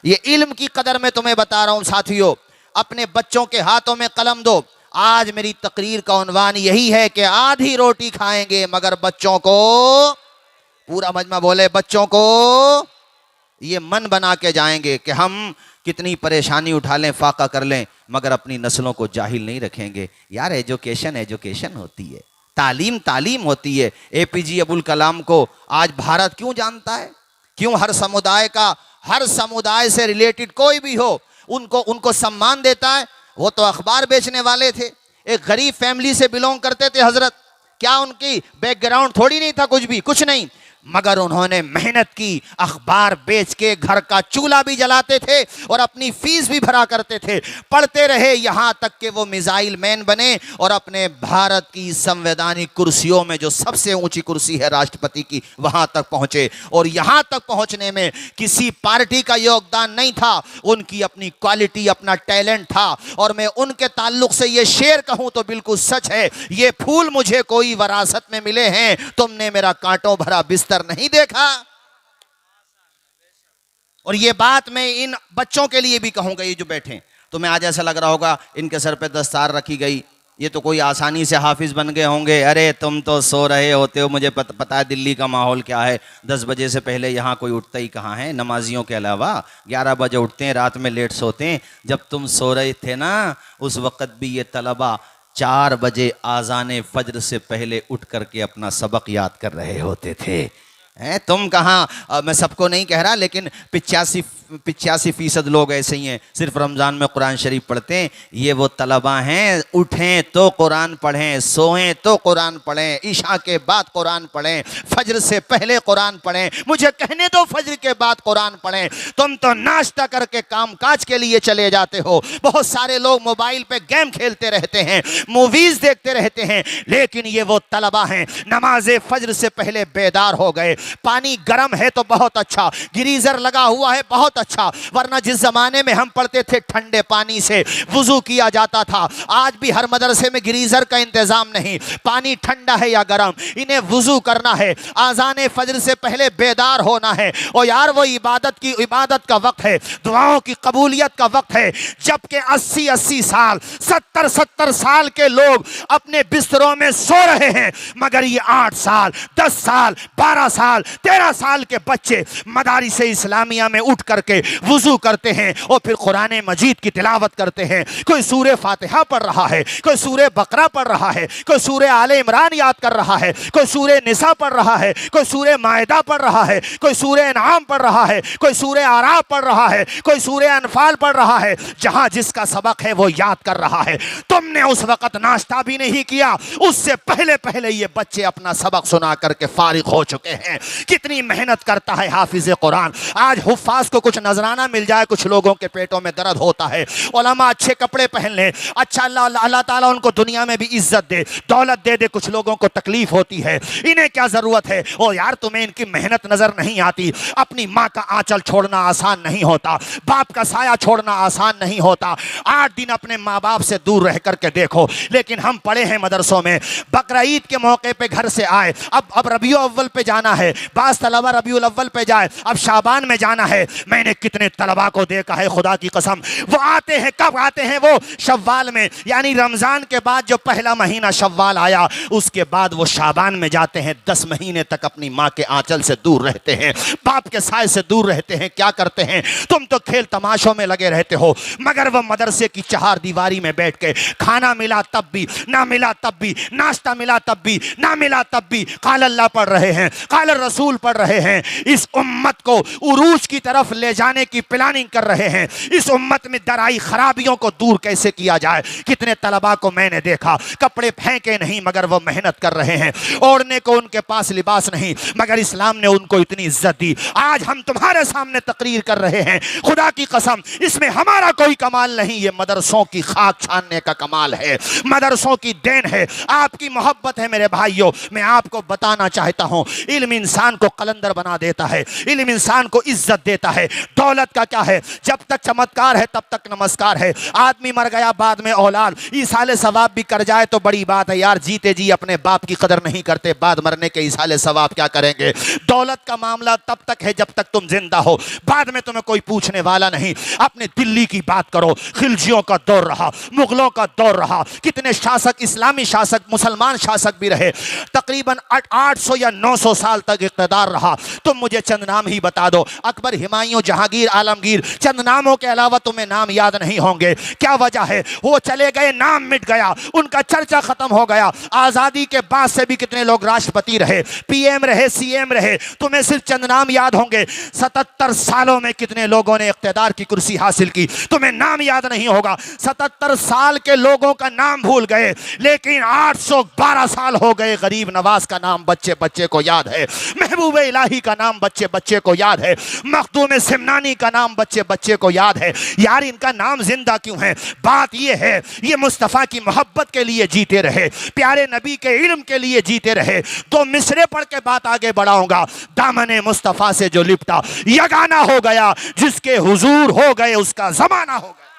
ये इल्म की कदर मैं तुम्हें बता रहा हूं साथियों। अपने बच्चों के हाथों में कलम दो। आज मेरी तकरीर का उन्वान यही है कि आधी रोटी खाएंगे मगर बच्चों को, पूरा मजमा बोले, बच्चों को ये मन बना के जाएंगे कि हम कितनी परेशानी उठा लें, फाका कर लें, मगर अपनी नस्लों को जाहिल नहीं रखेंगे। यार एजुकेशन एजुकेशन होती है, तालीम तालीम होती है। एपीजे अब्दुल कलाम को आज भारत क्यों जानता है? क्यों हर समुदाय का, हर समुदाय से रिलेटेड कोई भी हो उनको सम्मान देता है? वो तो अखबार बेचने वाले थे, एक गरीब फैमिली से बिलोंग करते थे हजरत। क्या उनकी बैकग्राउंड थोड़ी नहीं था, कुछ भी कुछ नहीं, मगर उन्होंने मेहनत की, अखबार बेच के घर का चूल्हा भी जलाते थे और अपनी फीस भी भरा करते थे। पढ़ते रहे यहां तक कि वो मिसाइल मैन बने और अपने भारत की संवैधानिक कुर्सियों में जो सबसे ऊंची कुर्सी है राष्ट्रपति की, वहां तक पहुंचे। और यहां तक पहुंचने में किसी पार्टी का योगदान नहीं था, उनकी अपनी क्वालिटी, अपना टैलेंट था। और मैं उनके ताल्लुक से ये शेर कहूं तो बिल्कुल सच है, ये फूल मुझे कोई वरासत में मिले हैं, तुमने मेरा कांटों भरा बिस्तर नहीं देखा। और ये बात मैं इन बच्चों के लिए भी कहूंगा, ये जो बैठे, तुम्हें आज ऐसा लग रहा होगा इनके सर पे दस्तार रखी गई, ये तो कोई आसानी से हाफिज बन गए होंगे। अरे तुम तो सो रहे होते हो, मुझे पता है दिल्ली का माहौल क्या है। 10 बजे से पहले यहाँ कोई उठता ही कहाँ है, नमाजियों के अलावा 11 बजे उठते हैं, रात में लेट सोते हैं। जब तुम सो रहे थे ना, उस वक़्त भी ये तलबा 4 बजे आज़ान फज्र से पहले उठ करके अपना सबक याद कर रहे होते थे। तुम कहाँ, मैं सबको नहीं कह रहा, लेकिन 85% लोग ऐसे ही हैं, सिर्फ रमज़ान में कुरान शरीफ पढ़ते हैं। ये वो तलबा हैं, उठें तो कुरान पढ़ें, सोएं तो कुरान पढ़ें, इशा के बाद कुरान पढ़ें, फज्र से पहले कुरान पढ़ें। मुझे कहने दो फज्र के बाद कुरान पढ़ें। तुम तो नाश्ता करके काम काज के लिए चले जाते हो। बहुत सारे लोग मोबाइल पे गेम खेलते रहते हैं, मूवीज़ देखते रहते हैं, लेकिन ये वो तलबा हैं नमाज फज्र से पहले बेदार हो गए। पानी गर्म है तो बहुत अच्छा, गीजर लगा हुआ है बहुत अच्छा, वरना जिस जमाने में हम पढ़ते थे ठंडे पानी से वुजू किया जाता था। आज भी हर मदरसे में गीजर का इंतजाम नहीं, पानी ठंडा है या गर्म, इन्हें वुजू करना है, आज़ान फज्र से पहले बेदार होना है। और यार वो इबादत का वक्त है, दुआओं की कबूलियत का वक्त है। जबकि 80-80 साल, 70-70 साल के लोग अपने बिस्तरों में सो रहे हैं, मगर ये 8 साल, 10 साल, 12 साल, 13 साल के बच्चे मदारिस इस्लामिया में उठ करके वुजू करते हैं और फिर कुरान मजीद की तिलावत करते हैं। कोई सूरे फातिहा पढ़ रहा है, कोई सूरे बकरा पढ़ रहा है, कोई सूरे आले इमरान याद कर रहा है, कोई सूरे निसा पढ़ रहा है, कोई सूरे मायदा पढ़ रहा है, कोई सूरे इनाम पढ़ रहा है, कोई सूरे आराफ पढ़ रहा है, कोई सूरे अनफाल पढ़ रहा है। जहां जिसका सबक है वो याद कर रहा है। तुमने उस वक्त नाश्ता भी नहीं किया, उससे पहले पहले ये बच्चे अपना सबक सुना करके फारिग हो चुके हैं। कितनी मेहनत करता है हाफिज कुरान। आज हुफ्फाज को कुछ नजराना मिल जाए, कुछ लोगों के पेटों में दर्द होता है। उलमा अच्छे कपड़े पहन ले, अच्छा अल्लाह ताला उनको दुनिया में भी इज्जत दे, दौलत दे दे, कुछ लोगों को तकलीफ होती है, इन्हें क्या जरूरत है? ओ यार तुम्हें इनकी मेहनत नजर नहीं आती। अपनी माँ का आंचल छोड़ना आसान नहीं होता, बाप का साया छोड़ना आसान नहीं होता। 8 दिन अपने माँ बाप से दूर रह करके देखो। लेकिन हम पढ़े हैं मदरसों में, बकरा ईद के मौके पे घर से आए, अब रबियुल अव्वल पे जाना है, बास तलबा रबियुल अव्वल पे जाए, अब शाबान में जाना है। मैंने कितने तलबा को देखा है, खुदा की कसम, वो आते हैं, कब आते हैं? वो शव्वाल में, यानी रमजान के बाद जो पहला महीना शव्वाल आया, उसके बाद वो शाबान में जाते हैं। 10 महीने तक अपनी माँ के आंचल से दूर रहते हैं, बाप के साय से दूर रहते हैं। क्या करते हैं? तुम तो खेल तमाशों में लगे रहते हो, मगर वो मदरसे की 4 दीवारी में बैठ के खाना मिला तब भी, ना मिला तब भी, नाश्ता मिला तब भी, ना मिला तब भी काल अल्लाह पढ़ रहे हैं, काल रसूल पढ़ रहे हैं। इस उम्मत को उरूज की तरफ ले जाने की प्लानिंग कर रहे हैं। इस उम्मत में दराई खराबियों को दूर कैसे किया जाए। कितने तलबा को मैंने देखा, कपड़े फेंके नहीं मगर वो मेहनत कर रहे हैं, ओढ़ने को उनके पास लिबास नहीं, मगर इस्लाम ने उनको इतनी इज्जत दी। आज हम तुम्हारे सामने तकरीर कर रहे हैं, खुदा की कसम इसमें हमारा कोई कमाल नहीं, ये मदरसों की खाक छानने का कमाल है, मदरसों की देन है, आपकी मोहब्बत है। मेरे भाइयों, मैं आपको बताना चाहता हूं, इल्म इंसान को कलंदर बना देता है, इल्म इंसान को इज्जत देता है। दौलत का क्या है, जब तक चमत्कार है तब तक नमस्कार है। आदमी मर गया बाद में औलाद, ईसाले सवाब भी कर जाए तो बड़ी बात है यार। जीते जी अपने बाप की कदर नहीं करते, बाद मरने के ईसाले सवाब क्या करेंगे। दौलत का मामला तब तक है जब तक तुम जिंदा हो, बाद में तुम्हें कोई पूछने वाला नहीं। अपने दिल्ली की बात करो, खिलजियों का दौर रहा, मुगलों का दौर रहा, कितने शासक, इस्लामी शासक, मुसलमान शासक भी रहे, तकरीबन 800 या 900 साल तक इक़्तिदार रहा। तुम मुझे चंद नाम ही बता दो, अकबर, हुमायूं, जहांगीर, आलमगीर, चंद नामों के अलावा तुम्हें नाम याद नहीं होंगे। क्या वजह है? वो चले गए, नाम मिट गया, उनका चर्चा खत्म हो गया। आजादी के बाद से भी कितने लोग राष्ट्रपति रहे, पीएम रहे, सीएम रहे, तुम्हें सिर्फ चंद नाम याद होंगे। 77 सालों में कितने लोगों ने इक़्तिदार की कुर्सी हासिल की, तुम्हें नाम याद नहीं होगा। 77 साल के लोगों का नाम भूल गए, लेकिन 812 साल हो गए, गरीब नवाज का नाम बच्चे बच्चे को याद है, महबूब इलाही का नाम बच्चे बच्चे को याद है, मखदूम सिमनानी का नाम बच्चे बच्चे को याद है। यार इनका नाम जिंदा क्यों है? बात ये है, ये मुस्तफ़ा की मोहब्बत के लिए जीते रहे, प्यारे नबी के इल्म के लिए जीते रहे। दो मिसरे पढ़ के बात आगे बढ़ाऊंगा। दामने मुस्तफ़ा से जो लिपटा यगाना हो गया, जिसके हुजूर हो गए उसका जमाना हो गया।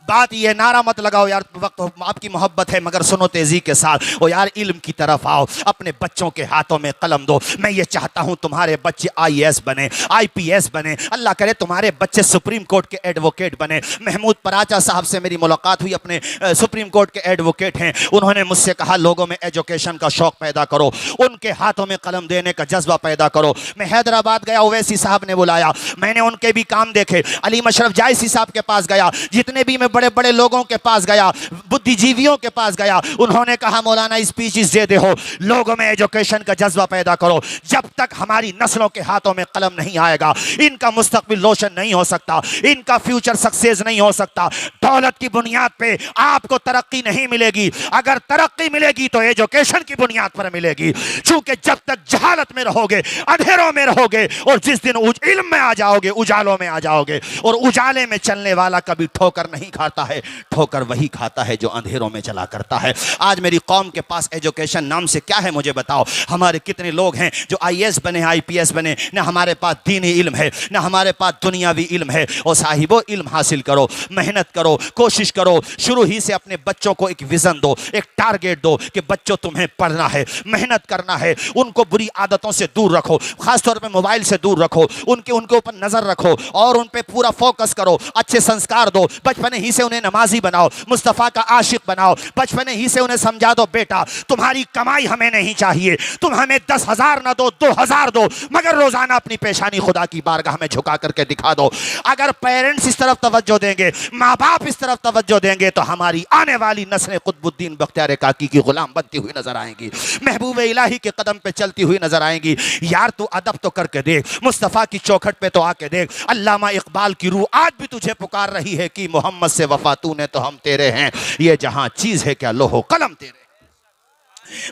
बात ये, नारा मत लगाओ यार, वक्त आपकी मोहब्बत है मगर सुनो तेजी के साथ। ओ यार इल्म की तरफ आओ, अपने बच्चों के हाथों में कलम दो। मैं ये चाहता हूं तुम्हारे बच्चे आईएएस बने, आईपीएस बने, अल्लाह करे तुम्हारे बच्चे सुप्रीम कोर्ट के एडवोकेट बने। महमूद पराचा साहब से मेरी मुलाकात हुई, अपने सुप्रीम कोर्ट के एडवोकेट हैं। उन्होंने मुझसे कहा लोगों में एजुकेशन का शौक पैदा करो, उनके हाथों में कलम देने का जज्बा पैदा करो। मैं हैदराबाद गया, ओवैसी साहब ने बुलाया, मैंने उनके भी काम देखे। अली मशरफ जायसी साहब के पास गया, जितने भी मैं बड़े बड़े लोगों के पास गया, बुद्धिजीवियों के पास गया, उन्होंने कहा मौलाना स्पीचेस दे दे हो, लोगों में एजुकेशन का जज्बा पैदा करो। जब तक हमारी नस्लों के हाथों में कलम नहीं आएगा, इनका मुस्तकबिल रोशन नहीं हो सकता, इनका फ्यूचर सक्सेस नहीं हो सकता। दौलत की बुनियाद पे आपको तरक्की नहीं मिलेगी, अगर तरक्की मिलेगी तो एजुकेशन की बुनियाद पर मिलेगी। क्योंकि जब तक जहालत में रहोगे, अंधेरों में रहोगे, और जिस दिन इल्म में आ जाओगे, उजालों में आ जाओगे, और उजाले में चलने वाला कभी ठोकर नहीं खाता है, ठोकर वही खाता है जो अंधेरों में चला करता है। आज मेरी कौम के पास एजुकेशन नाम से क्या है मुझे बताओ? हमारे कितने लोग हैं जो आईएएस बने, आईपीएस बने? ना हमारे पास दीनी इल्म है, ना हमारे पास दुनियावी इल्म है। और साहिबो इल्म हासिल करो, मेहनत करो, कोशिश करो, शुरू ही से अपने बच्चों को एक विजन दो, एक टारगेट दो कि बच्चों तुम्हें पढ़ना है, मेहनत करना है। उनको बुरी आदतों से दूर रखो, खासतौर पर मोबाइल से दूर रखो, उनके ऊपर नजर रखो और उन पे पूरा फोकस करो, अच्छे संस्कार दो, बचपन ही से उन्हें नमाजी बनाओ, मुस्तफ़ा का आशिक बनाओ, बचपन ही से उन्हें समझा दो बेटा तुम्हारी कमाई हमें नहीं चाहिए, तुम हमें 10,000 ना दो, 2,000 दो, मगर रोजाना अपनी पेशानी खुदा की बारगाह में झुका करके दिखा दो। अगर पेरेंट्स इस तरफ तवज्जो देंगे, माँ बाप इस तरफ तवज्जो देंगे, तो हमारी आने वाली नस्लें कुतुबुद्दीन बख्तियार काकी की गुलाम बनती हुई नजर आएंगी, महबूब इलाही के कदम पे चलती हुई नजर आएंगी। यार तू अदब तो करके देख, मुस्तफ़ा की चौखट पे तो आके देख। अल्लामा इकबाल की रूह आज भी तुझे पुकार रही है कि मोहम्मद से वफा तूने तो हम तेरे हैं, ये जहां चीज है क्या लोहो कलम तेरे।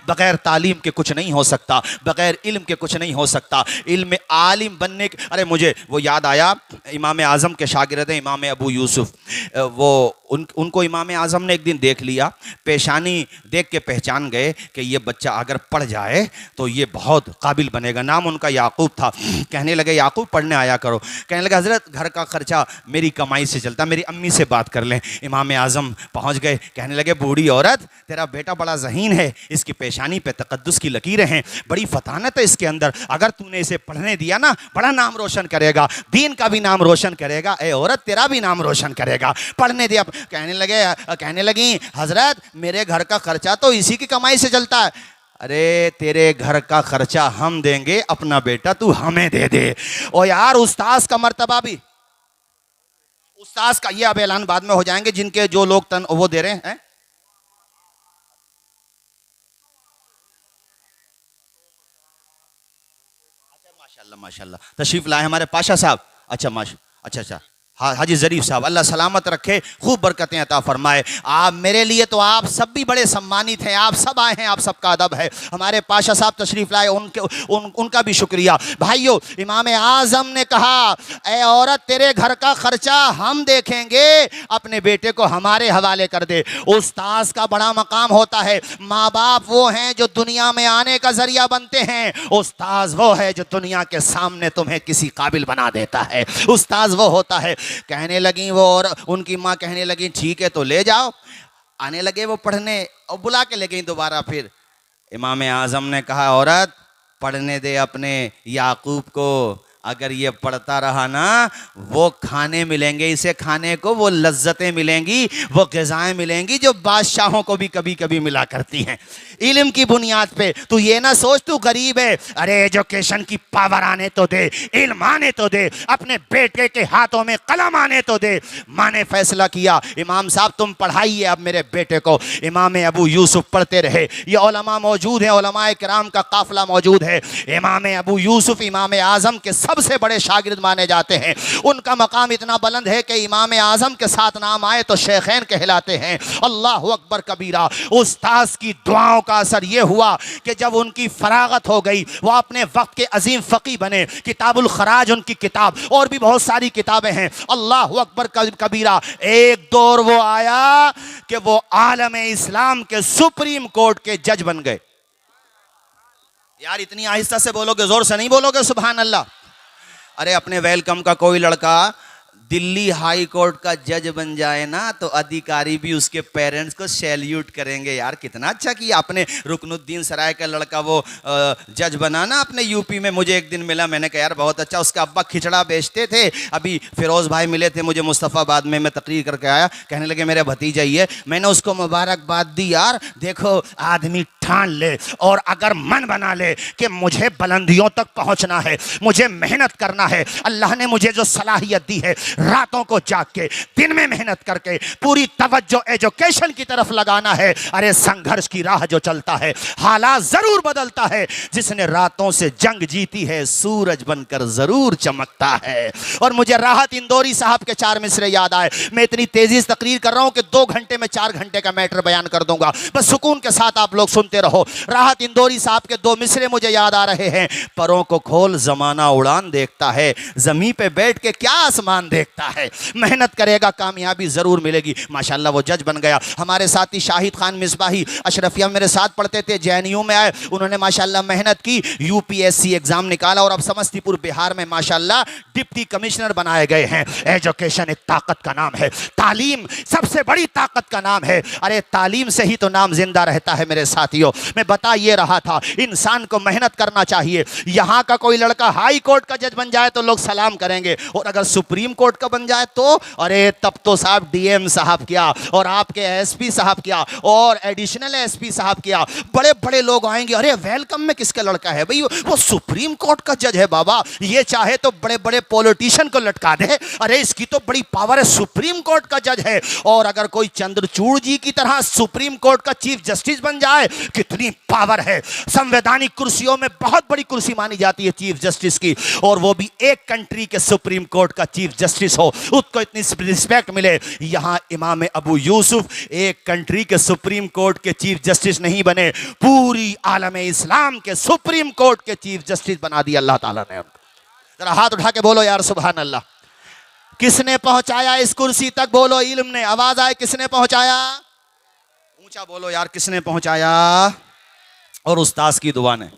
बगैर तालीम के कुछ नहीं हो सकता, बगैर इल्म के कुछ नहीं हो सकता। इल्म आलिम बनने के, अरे मुझे वो याद आया, इमाम आज़म के शागिर्द हैं इमाम अबू यूसुफ, वो उनको इमाम आज़म ने एक दिन देख लिया, पेशानी देख के पहचान गए कि ये बच्चा अगर पढ़ जाए तो ये बहुत काबिल बनेगा। नाम उनका याकूब था। कहने लगे याकूब पढ़ने आया करो। कहने लगे हज़रत घर का खर्चा मेरी कमाई से चलता, मेरी अम्मी से बात कर लें। इमाम आज़म पहुँच गए, कहने लगे बूढ़ी औरत तेरा बेटा बड़ा ज़हीन है, इसकी पेशानी पे तकद्दुस की लकीरें हैं, बड़ी फतानत है इसके अंदर, अगर तूने इसे पढ़ने दिया ना बड़ा नाम रोशन करेगा, दीन का भी नाम रोशन करेगा, ए औरत तेरा भी नाम रोशन करेगा, पढ़ने दिया। कहने लगी हजरत मेरे घर का खर्चा तो इसी की कमाई से चलता है। अरे तेरे घर का खर्चा हम देंगे, अपना बेटा तू हमें दे दे। ओ यार उस्ताद का मर्तबा भी, उस्ताद का ये अब ऐलान बाद में हो जाएंगे जिनके जो लोग तन वो दे रहे हैं। माशाल्लाह माशाल्लाह, तशरीफ लाए हमारे पाशा साहब। अच्छा अच्छा, हाजी ज़रीफ साहब, अल्लाह सलामत रखे, खूब बरकतें अता फरमाए। आप मेरे लिए तो आप सब भी बड़े सम्मानित हैं, आप सब आए हैं, आप सबका अदब है। हमारे पाशा साहब तशरीफ़ लाए, उनका भी शुक्रिया। भाइयों, इमाम आज़म ने कहा, ए औरत तेरे घर का खर्चा हम देखेंगे, अपने बेटे को हमारे हवाले कर दे। उस्ताद का बड़ा मकाम होता है। माँ बाप वो हैं जो दुनिया में आने का जरिया बनते हैं, उस्ताद वो है जो दुनिया के सामने तुम्हें किसी काबिल बना देता है। उस्ताद वो होता है। कहने लगी वो, और उनकी माँ कहने लगी ठीक है तो ले जाओ। आने लगे वो पढ़ने और बुला के ले गई दोबारा। फिर इमाम आज़म ने कहा, औरत पढ़ने दे अपने याकूब को, अगर ये पढ़ता रहा ना, वो खाने मिलेंगे इसे खाने को, वो लज्जतें मिलेंगी, वो ग़िज़ाएं मिलेंगी जो बादशाहों को भी कभी कभी मिला करती हैं इल्म की बुनियाद पे। तू ये ना सोच तू गरीब है, अरे एजुकेशन की पावर आने तो दे, इल्म आने तो दे, अपने बेटे के हाथों में कलम आने तो दे। माँ ने फैसला किया, इमाम साहब तुम पढ़ाइए अब मेरे बेटे को। इमाम अबू यूसुफ पढ़ते रहे। ये उलमा मौजूद है, उलमाए किराम का काफिला मौजूद है। इमाम अबू यूसुफ इमाम आज़म के सबसे बड़े शागिर्द माने जाते हैं। उनका मकाम इतना बुलंद है कि इमाम आज़म के साथ नाम आए तो शेखैन कहलाते हैं। अल्लाह अकबर कबीरा। उस्ताद की दुआओं का असर यह हुआ कि जब उनकी फरागत हो गई, वो अपने वक्त के अजीम फ़क़ी बने। किताबुल खराज उनकी किताब, और भी बहुत सारी किताबें हैं। अल्लाह अकबर कबीरा। एक दौर वो आया कि वो आलम इस्लाम के सुप्रीम कोर्ट के जज बन गए। यार इतनी आहिस्ता से बोलोगे, जोर से नहीं बोलोगे सुभान अल्लाह। अरे अपने वेलकम का कोई लड़का दिल्ली हाई कोर्ट का जज बन जाए ना, तो अधिकारी भी उसके पेरेंट्स को सैल्यूट करेंगे। यार कितना अच्छा किया। अपने रुकनुद्दीन सराय का लड़का वो जज बना ना अपने यूपी में। मुझे एक दिन मिला, मैंने कहा यार बहुत अच्छा। उसका अब्बा खिचड़ा बेचते थे। अभी फिरोज़ भाई मिले थे मुझे मुस्तफ़ाबाद में, मैं तकरीर करके आया, कहने लगे मेरे भतीजा ही है। मैंने उसको मुबारकबाद दी। यार देखो आदमी ठान ले और अगर मन बना ले कि मुझे बुलंदियों तक पहुंचना है, मुझे मेहनत करना है, अल्लाह ने मुझे जो सलाहियत दी है, रातों को जाग के दिन में मेहनत करके पूरी तवज्जो एजुकेशन की तरफ लगाना है। अरे संघर्ष की राह जो चलता है, हालात जरूर बदलता है। जिसने रातों से जंग जीती है, सूरज बनकर जरूर चमकता है। और मुझे राहत इंदौरी साहब के 4 मिसरे याद आए। मैं इतनी तेजी से तकरीर कर रहा हूं कि 2 घंटे में 4 घंटे का मैटर बयान कर दूंगा, बस सुकून के साथ आप लोग सुनते रहो। राहत इंदौरी साहब के 2 मिसरे मुझे याद आ रहे हैं। परों को खोल जमाना उड़ान देखता है, जमीन पे बैठ के क्या आसमान देखता है। मेहनत करेगा कामयाबी जरूर मिलेगी। माशाल्लाह वो जज बन गया। हमारे साथी शाहिद खान मिसबाही अशरफिया मेरे साथ पढ़ते थे, जेएनयू में आए, उन्होंने माशाल्लाह मेहनत की, यूपीएससी एग्जाम निकाला और अब समस्तीपुर बिहार में माशाल्लाह डिप्टी कमिश्नर बनाए गए हैं। एजुकेशन एक ताकत का नाम है, तालीम सबसे बड़ी ताकत का नाम है। अरे तालीम से ही तो नाम जिंदा रहता है मेरे साथियों। मैं बता ये रहा था, इंसान को मेहनत करना चाहिए। यहां का कोई लड़का हाई कोर्ट का जज बन जाए तो लोग सलाम करेंगे, और अगर सुप्रीम कोर्ट का बन जाए तो अरे तब तो साहब डीएम साहब क्या, और आपके एसपी साहब क्या, और एडिशनल एसपी साहब क्या, बड़े बड़े लोग आएंगे। अरे वेलकम में किसका लड़का है भाई, वो सुप्रीम कोर्ट का जज है बाबा, ये चाहे तो बड़े बड़े पॉलिटिशियन को लटका दे। अरे इसकी तो बड़ी पावर है, सुप्रीम कोर्ट का जज है। और अगर कोई चंद्रचूड़ जी की तरह सुप्रीम कोर्ट का चीफ जस्टिस बन जाए, कितनी पावर है। संवैधानिक कुर्सियों में बहुत बड़ी कुर्सी मानी जाती है चीफ जस्टिस की, और वो भी एक कंट्री के सुप्रीम कोर्ट का चीफ जस्टिस हो, उसको इतनी रिस्पेक्ट मिले। यहां इमाम अबू यूसुफ एक कंट्री के सुप्रीम कोर्ट के चीफ जस्टिस नहीं बने, पूरी आलम इस्लाम के सुप्रीम कोर्ट के चीफ जस्टिस बना दिया अल्लाह ताला ने। जरा हाथ उठा के बोलो यार सुभान अल्लाह। किसने पहुंचाया इस कुर्सी तक, बोलो इल्म ने। आवाज आए किसने पहुंचाया, ऊंचा बोलो यार किसने पहुंचाया। और उस्ताद की दुआ ने।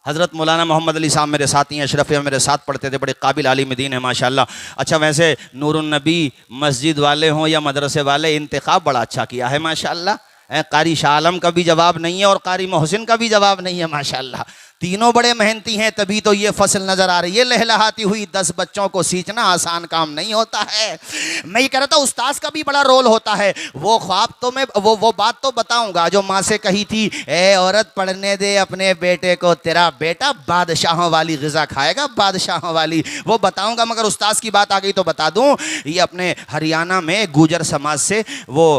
हज़रत मौलाना मोहम्मद अली साहब मेरे साथी हैं, अशरफिया मेरे साथ पढ़ते थे, बड़े काबिल आलिम दीन है माशाल्लाह। अच्छा वैसे नूरुन नबी मस्जिद वाले हों या मदरसे वाले, इंतखाब बड़ा अच्छा किया है माशाल्लाह। कारी शाह आलम का भी जवाब नहीं है और कारी मोहसिन का भी जवाब नहीं है माशाल्लाह। तीनों बड़े मेहनती हैं, तभी तो ये फसल नजर आ रही है लहलहाती हुई। 10 बच्चों को सींचना आसान काम नहीं होता है। मैं ये कह रहा था उस्ताद का भी बड़ा रोल होता है। वो ख्वाब तो मैं वो बात तो बताऊंगा जो माँ से कही थी, ए औरत पढ़ने दे अपने बेटे को, तेरा बेटा बादशाहों वाली ग़िज़ा खाएगा, बादशाहों वाली, वो बताऊंगा। मगर उस्ताद की बात आ गई तो बता दूं, ये अपने हरियाणा में गुजर समाज से वो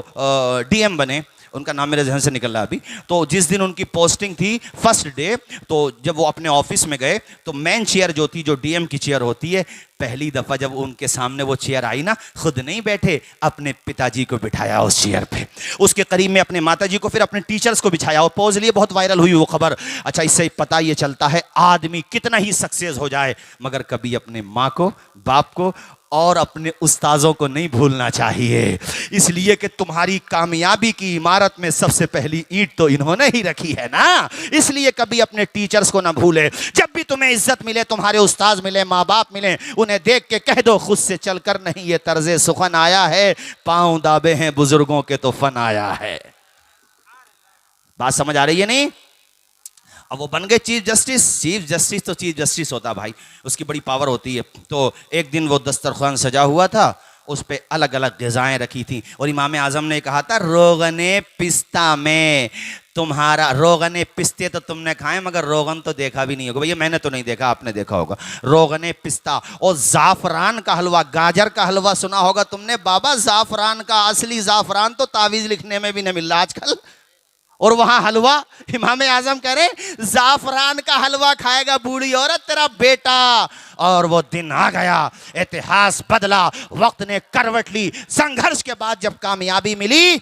डीएम बने। उनका नाम मेरे जहन से निकल रहा है अभी। तो जिस दिन उनकी पोस्टिंग थी फर्स्ट डे, तो जब वो अपने ऑफिस में गए तो मेन चेयर जो थी, जो डीएम की चेयर होती है, पहली दफा जब उनके सामने वो चेयर आई ना, खुद नहीं बैठे, अपने पिताजी को बिठाया उस चेयर पे, उसके करीब में अपने माताजी को, फिर अपने टीचर्स को बिछाया। और पोज लिए बहुत वायरल हुई वो खबर। अच्छा, इससे पता ये चलता है आदमी कितना ही सक्सेस हो जाए मगर कभी अपने माँ को, बाप को और अपने उस्ताजों को नहीं भूलना चाहिए। इसलिए कि तुम्हारी कामयाबी की इमारत में सबसे पहली ईंट तो इन्होंने ही रखी है ना। इसलिए कभी अपने टीचर्स को ना भूले। जब भी तुम्हें इज्जत मिले, तुम्हारे उस्ताज मिले, माँ बाप मिले, उन्हें देख के कह दो खुद से चलकर नहीं ये तर्जे सुखन आया है, पांव दाबे हैं बुजुर्गों के तो फन आया है। बात समझ आ रही है नहीं? अब वो बन गए चीफ जस्टिस। चीफ जस्टिस तो चीफ जस्टिस होता भाई, उसकी बड़ी पावर होती है। तो एक दिन वो दस्तरखान सजा हुआ था, उस पे अलग अलग ग़िज़ाएं रखी थी और इमाम आज़म ने कहा था रोगने पिस्ता में तुम्हारा, रोगने पिस्ते तो तुमने खाए मगर रोगन तो देखा भी नहीं होगा। भैया मैंने तो नहीं देखा, आपने देखा होगा। रोगने पिस्ता और ज़ाफ़रान का हलवा, गाजर का हलवा सुना होगा तुमने। बाबा ज़ाफ़रान का, असली ज़ाफ़रान तो तावीज़ लिखने में भी नहीं मिल रहा आजकल, और वहां हलवा। इमाम आजम कह रहे जाफरान का हलवा खाएगा बूढ़ी औरत तेरा बेटा। और वो दिन आ गया, इतिहास बदला, वक्त ने करवट ली। संघर्ष के बाद जब कामयाबी मिली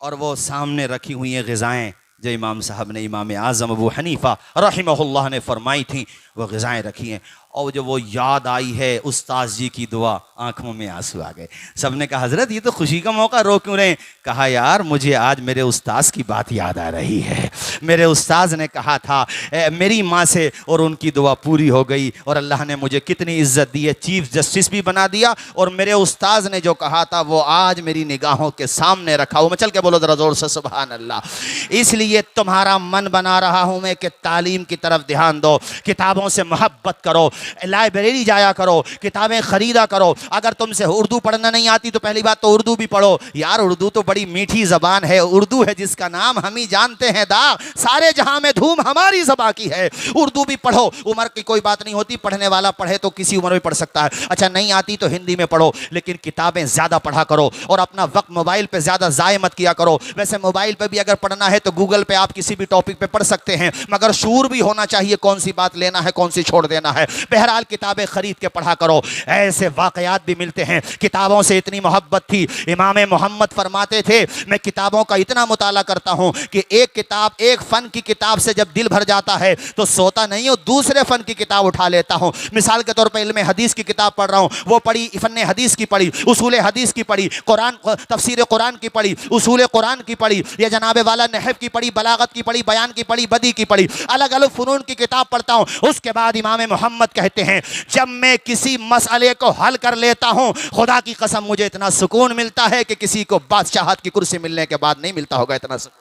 और वो सामने रखी हुई है ग़िज़ाएं जो इमाम साहब ने, इमाम आज़म अबू हनीफा रहमहुल्लाह ने फरमाई थी, वो ग़िज़ाएं रखी हैं। और जब वो याद आई है उस्ताद जी की दुआ, आंखों में आंसू आ गए। सबने कहा हजरत ये तो खुशी का मौका, रो क्यों रहे? कहा यार मुझे आज मेरे उस्ताद की बात याद आ रही है। मेरे उस्ताद ने कहा था मेरी माँ से, और उनकी दुआ पूरी हो गई और अल्लाह ने मुझे कितनी इज्जत दी है, चीफ जस्टिस भी बना दिया। और मेरे उस्ताद ने जो कहा था वो आज मेरी निगाहों के सामने रखा हूँ। मैं चल के बोलो जरा जोर से सुभान अल्लाह। इसलिए तुम्हारा मन बना रहा हूँ मैं कि तालीम की तरफ ध्यान दो, किताबों से मोहब्बत करो, लाइब्रेरी जाया करो, किताबें खरीदा करो। अगर तुमसे उर्दू पढ़ना नहीं आती तो पहली बात तो उर्दू भी पढ़ो। यार उर्दू तो बड़ी मीठी जबान है, उर्दू है जिसका नाम हम ही जानते हैं दा, सारे जहां में धूम हमारी ज़बान की है। उर्दू भी पढ़ो, उम्र की कोई बात नहीं होती, पढ़ने वाला पढ़े तो किसी उम्र में पढ़ सकता है। अच्छा नहीं आती तो हिंदी में पढ़ो, लेकिन किताबें ज़्यादा पढ़ा करो और अपना वक्त मोबाइल पर ज़्यादा ज़ाय मत किया करो। वैसे मोबाइल पर भी अगर पढ़ना है तो गूगल पे आप किसी भी टॉपिक पे पढ़ सकते हैं, मगर शूर भी होना चाहिए कौन सी बात लेना है कौन सी छोड़ देना है। बहरहाल किताबें खरीद के पढ़ा करो। ऐसे वाकयात भी मिलते हैं, किताबों से इतनी मोहब्बत थी। इमाम मोहम्मद फरमाते थे मैं किताबों का इतना मुताला करता हूं कि एक किताब, एक फन की किताब से जब दिल भर जाता है तो सोता नहीं हूं, दूसरे फन की किताब उठा लेता हूं। मिसाल के तौर पर इल्म हदीस की किताब पढ़ रहा हूं, वो पढ़ी, फन हदीस की पढ़ी, उसूल हदीस की पढ़ी, कुरान तफसीर कुरान की पढ़ी, उसूल कुरान की पढ़ी, या जनाब वाला नहव की पढ़ी, बलागत की पढ़ी, बयान की पढ़ी, बदी की पढ़ी, अलग अलग फनून की किताब पढ़ता हूं। उसके बाद इमाम मोहम्मद कहते हैं जब मैं किसी मसले को हल कर लेता हूं, खुदा की कसम मुझे इतना सुकून मिलता है कि किसी को बादशाहत की कुर्सी मिलने के बाद नहीं मिलता होगा इतना सुकून।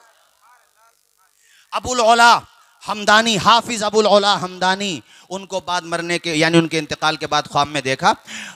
अबुल औला हमदानी, हाफिज अबुल औला हमदानी, उनको बाद मरने के यानी उनके इंतकाल के बाद ख्वाब में देखा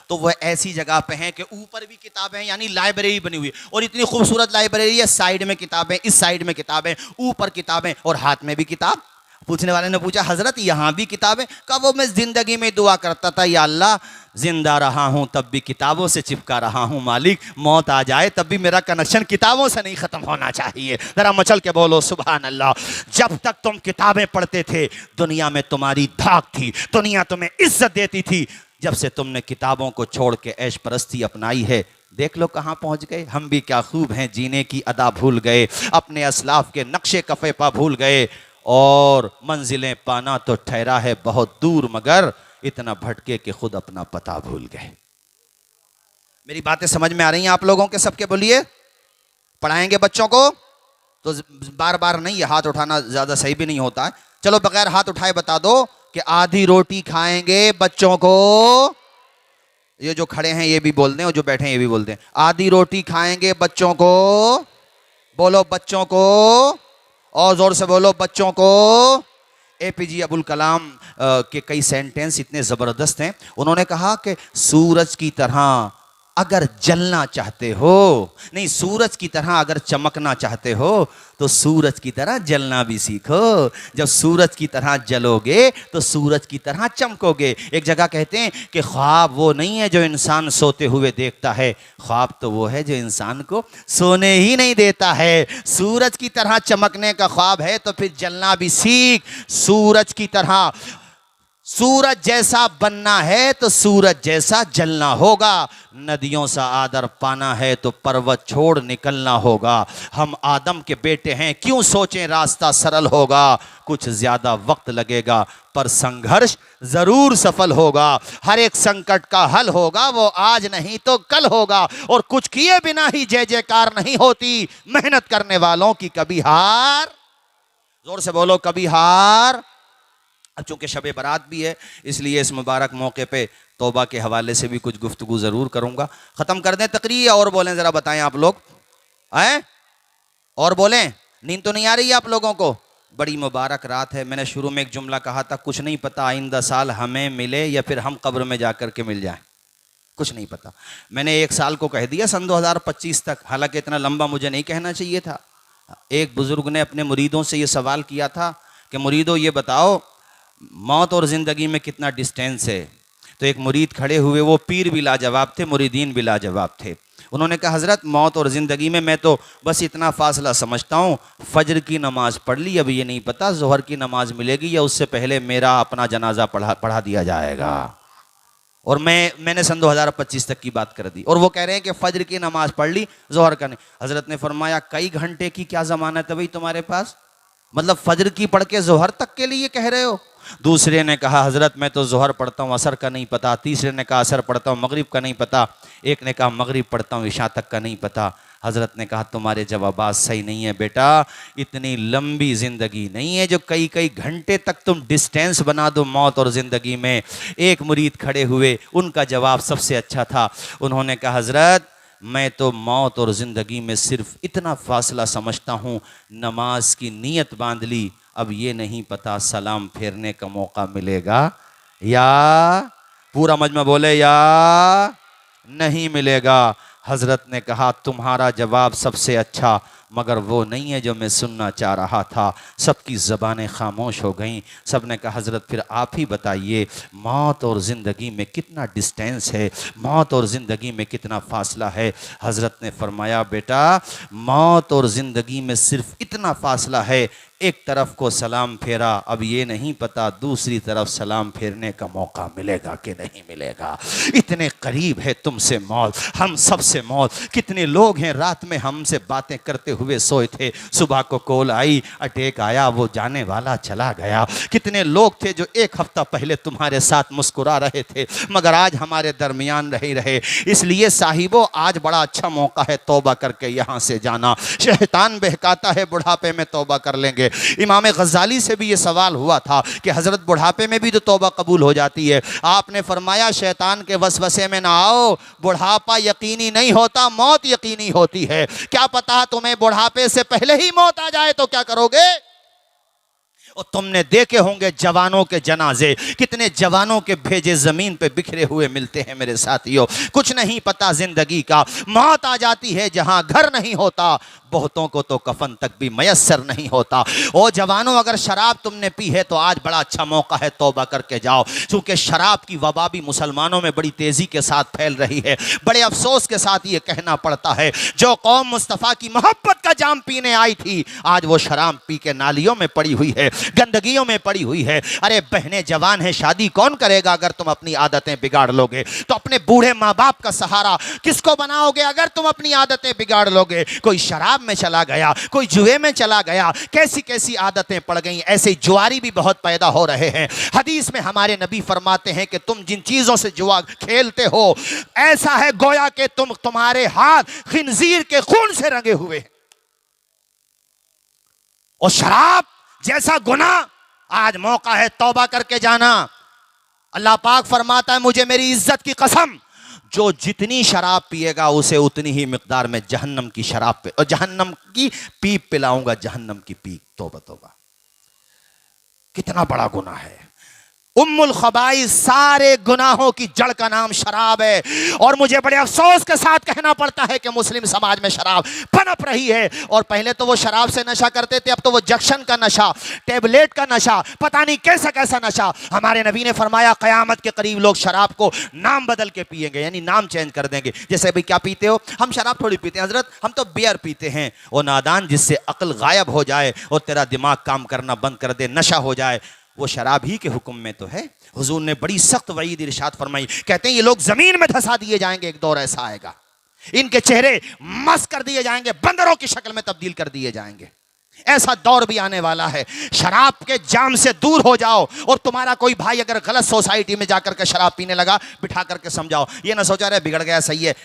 तो वह ऐसी जगह पे हैं कि ऊपर भी किताबें, यानी लाइब्रेरी बनी हुई और इतनी खूबसूरत लाइब्रेरी है, साइड में किताबें, इस साइड में किताबें, ऊपर किताबें और हाथ में भी किताब। पूछने वाले ने पूछा हजरत यहाँ भी किताबें? कहा वो मैं जिंदगी में दुआ करता था या अल्लाह जिंदा रहा हूँ तब भी किताबों से चिपका रहा हूँ, मालिक मौत आ जाए तब भी मेरा कनेक्शन किताबों से नहीं खत्म होना चाहिए। जरा मचल के बोलो सुभान अल्लाह। जब तक तुम किताबें पढ़ते थे दुनिया में तुम्हारी धाक थी, दुनिया तुम्हें इज्जत देती थी। जब से तुमने किताबों को छोड़ के ऐश परस्ती अपनाई है, देख लो कहाँ पहुँच गए। हम भी क्या खूब हैं, जीने की अदा भूल गए, अपने असलाफ के नक्शे कफ़े पा भूल गए, और मंजिलें पाना तो ठहरा है बहुत दूर, मगर इतना भटके कि खुद अपना पता भूल गए। मेरी बातें समझ में आ रही हैं आप लोगों के? सबके बोलिए। पढ़ाएंगे बच्चों को तो बार बार नहीं, ये हाथ उठाना ज्यादा सही भी नहीं होता है। चलो बगैर हाथ उठाए बता दो कि आधी रोटी खाएंगे बच्चों को। ये जो खड़े हैं ये भी बोल दें और जो बैठे हैं ये भी बोल दें, आधी रोटी खाएंगे बच्चों को। बोलो बच्चों को, और जोर से बोलो बच्चों को। एपीजे अब्दुल कलाम के कई सेंटेंस इतने ज़बरदस्त हैं। उन्होंने कहा कि सूरज की तरह अगर जलना चाहते हो, नहीं सूरज की तरह अगर चमकना चाहते हो तो सूरज की तरह जलना भी सीखो। जब सूरज की तरह जलोगे तो सूरज की तरह चमकोगे। एक जगह कहते हैं कि ख्वाब वो नहीं है जो इंसान सोते हुए देखता है, ख्वाब तो वो है जो इंसान को सोने ही नहीं देता है। सूरज की तरह चमकने का ख्वाब है तो फिर जलना भी सीख। सूरज की तरह, सूरज जैसा बनना है तो सूरज जैसा जलना होगा। नदियों सा आदर पाना है तो पर्वत छोड़ निकलना होगा। हम आदम के बेटे हैं, क्यों सोचें रास्ता सरल होगा। कुछ ज्यादा वक्त लगेगा पर संघर्ष जरूर सफल होगा। हर एक संकट का हल होगा, वो आज नहीं तो कल होगा। और कुछ किए बिना ही जय जयकार नहीं होती, मेहनत करने वालों की कभी हार, जोर से बोलो कभी हार। अब चूंकि शब बारात भी है इसलिए इस मुबारक मौके पे तौबा के हवाले से भी कुछ गुफ्तगू ज़रूर करूँगा। ख़त्म कर दें तकरीर और बोलें, ज़रा बताएं आप लोग आए और बोलें। नींद तो नहीं आ रही है आप लोगों को? बड़ी मुबारक रात है। मैंने शुरू में एक जुमला कहा था, कुछ नहीं पता आइंदा साल हमें मिले या फिर हम कब्र में जाकर के मिल जाएं, कुछ नहीं पता। मैंने एक साल को कह दिया सन 2025 तक, हालांकि इतना लंबा मुझे नहीं कहना चाहिए था। एक बुजुर्ग ने अपने मुरीदों से ये सवाल किया था कि मुरीदों ये बताओ मौत और ज़िंदगी में कितना डिस्टेंस है। तो एक मुरीद खड़े हुए, वो पीर भी लाजवाब थे, मुरीदीन भी लाजवाब थे। उन्होंने कहा हज़रत मौत और ज़िंदगी में मैं तो बस इतना फासला समझता हूँ, फजर की नमाज़ पढ़ ली, अब ये नहीं पता ज़ोहर की नमाज़ मिलेगी या उससे पहले मेरा अपना जनाजा पढ़ा दिया जाएगा। और मैंने सन 2025 तक की बात कर दी। और वो कह रहे हैं कि फजर की नमाज़ पढ़ ली, ज़ोहर का नहीं। हज़रत ने फरमाया कई घंटे की क्या ज़मानत है भाई तुम्हारे पास, मतलब फजर की पढ़ के ज़ोहर तक के लिए कह रहे हो। दूसरे ने कहा हज़रत मैं तो ज़ोहर पढ़ता हूँ असर का नहीं पता। तीसरे ने कहा असर पढ़ता हूँ मगरिब का नहीं पता। एक ने कहा मगरिब पढ़ता हूँ इशा तक का नहीं पता। हज़रत ने कहा तुम्हारे जवाबात सही नहीं है बेटा, इतनी लंबी ज़िंदगी नहीं है जो कई कई घंटे तक तुम डिस्टेंस बना दो मौत और ज़िंदगी में। एक मुरीद खड़े हुए, उनका जवाब सबसे अच्छा था। उन्होंने कहा हज़रत मैं तो मौत और ज़िंदगी में सिर्फ इतना फासला समझता हूँ, नमाज की नीयत बांध ली, अब ये नहीं पता सलाम फेरने का मौका मिलेगा या, पूरा मजमा बोले, या नहीं मिलेगा। हज़रत ने कहा तुम्हारा जवाब सबसे अच्छा, मगर वो नहीं है जो मैं सुनना चाह रहा था। सबकी ज़बानें खामोश हो गईं। सब ने कहा हज़रत फिर आप ही बताइए मौत और ज़िंदगी में कितना डिस्टेंस है, मौत और ज़िंदगी में कितना फ़ासला है। हज़रत ने फरमाया बेटा मौत और ज़िंदगी में सिर्फ इतना फ़ासला है, एक तरफ को सलाम फेरा, अब ये नहीं पता दूसरी तरफ सलाम फेरने का मौका मिलेगा कि नहीं मिलेगा। इतने करीब है तुमसे मौत, हम सबसे मौत। कितने लोग हैं रात में हमसे बातें करते हुए सोए थे, सुबह को कॉल आई, अटैक आया, वो जाने वाला चला गया। कितने लोग थे जो एक हफ्ता पहले तुम्हारे साथ मुस्कुरा रहे थे मगर आज हमारे दरमियान नहीं रहे। इसलिए साहिबो आज बड़ा अच्छा मौका है तौबा करके यहाँ से जाना। शैतान बहकाता है बुढ़ापे में तौबा कर लेंगे। इमाम गज़ाली से भी ये सवाल हुआ था कि हज़रत बुढ़ापे में भी तो तौबा कबूल हो जाती है। आपने फरमाया शैतान के वसवसे में ना आओ, बुढ़ापा यकीनी नहीं होता, मौत यकीनी होती है। क्या पता तुम्हें बुढ़ापे से पहले ही मौत आ जाए तो क्या करोगे। और तुमने देखे होंगे जवानों के जनाजे, कितने जवानों के भेजे जमीन पे बिखरे हुए मिलते हैं मेरे साथियों। कुछ नहीं पता जिंदगी का, मौत आ जाती है जहां घर नहीं होता, बहुतों को तो कफन तक भी मयस्सर नहीं होता। ओ जवानों अगर शराब तुमने पी है तो आज बड़ा अच्छा मौका है तौबा करके जाओ, क्योंकि शराब की वबा भी मुसलमानों में बड़ी तेजी के साथ फैल रही है। बड़े अफसोस के साथ ये कहना पड़ता है, जो कौम मुस्तफ़ा की मोहब्बत का जाम पीने आई थी आज वो शराब पी के नालियों में पड़ी हुई है, गंदगियों में पड़ी हुई है। अरे बहनें जवान हैं, शादी कौन करेगा अगर तुम अपनी आदतें बिगाड़ लोगे। तो अपने बूढ़े माँ बाप का सहारा किसको बनाओगे अगर तुम अपनी आदतें बिगाड़ लोगे। कोई शराब में चला गया, कोई जुए में चला गया, कैसी कैसी आदतें पड़ गई। ऐसे जुआरी भी बहुत पैदा हो रहे हैं। हदीस में हमारे नबी फरमाते हैं कि तुम जिन चीजों से जुआ खेलते हो ऐसा है गोया कि तुम्हारे हाथ खिंजीर के खून से रंगे हुए। और शराब जैसा गुनाह आज मौका है तौबा करके जाना। अल्लाह पाक फरमाता है मुझे मेरी इज्जत की कसम, जो जितनी शराब पिएगा उसे उतनी ही मिकदार में जहन्नम की शराब पे और जहन्नम की पीप पिलाऊंगा, जहन्नम की पीप। तौबा तौबा, कितना बड़ा गुनाह है। उम्मुल खबाइस सारे गुनाहों की जड़ का नाम शराब है। और मुझे बड़े अफसोस के साथ कहना पड़ता है कि मुस्लिम समाज में शराब पनप रही है। और पहले तो वो शराब से नशा करते थे, अब तो वो जक्शन का नशा, टेबलेट का नशा, पता नहीं कैसा कैसा नशा। हमारे नबी ने फरमाया क़यामत के करीब लोग शराब को नाम बदल के पिएंगे, यानी नाम चेंज कर देंगे। जैसे भाई क्या पीते हो? हम शराब थोड़ी पीते हैं हजरत, हम तो बियर पीते हैं। वो नादान जिससे अक्ल गायब हो जाए और तेरा दिमाग काम करना बंद कर दे, नशा हो जाए, वो शराब ही के हुक्म में तो है। हुजूर ने बड़ी सख्त वईद इरशाद फरमाई, कहते हैं ये लोग जमीन में धंसा दिए जाएंगे, एक दौर ऐसा आएगा इनके चेहरे मस्त कर दिए जाएंगे, बंदरों की शक्ल में तब्दील कर दिए जाएंगे। ऐसा दौर भी आने वाला है। शराब के जाम से दूर हो जाओ। और तुम्हारा कोई भाई अगर गलत सोसाइटी में जाकर के शराब पीने लगा, बिठा करके समझाओ। ये ना सोचा रहे बिगड़ गया, सही है,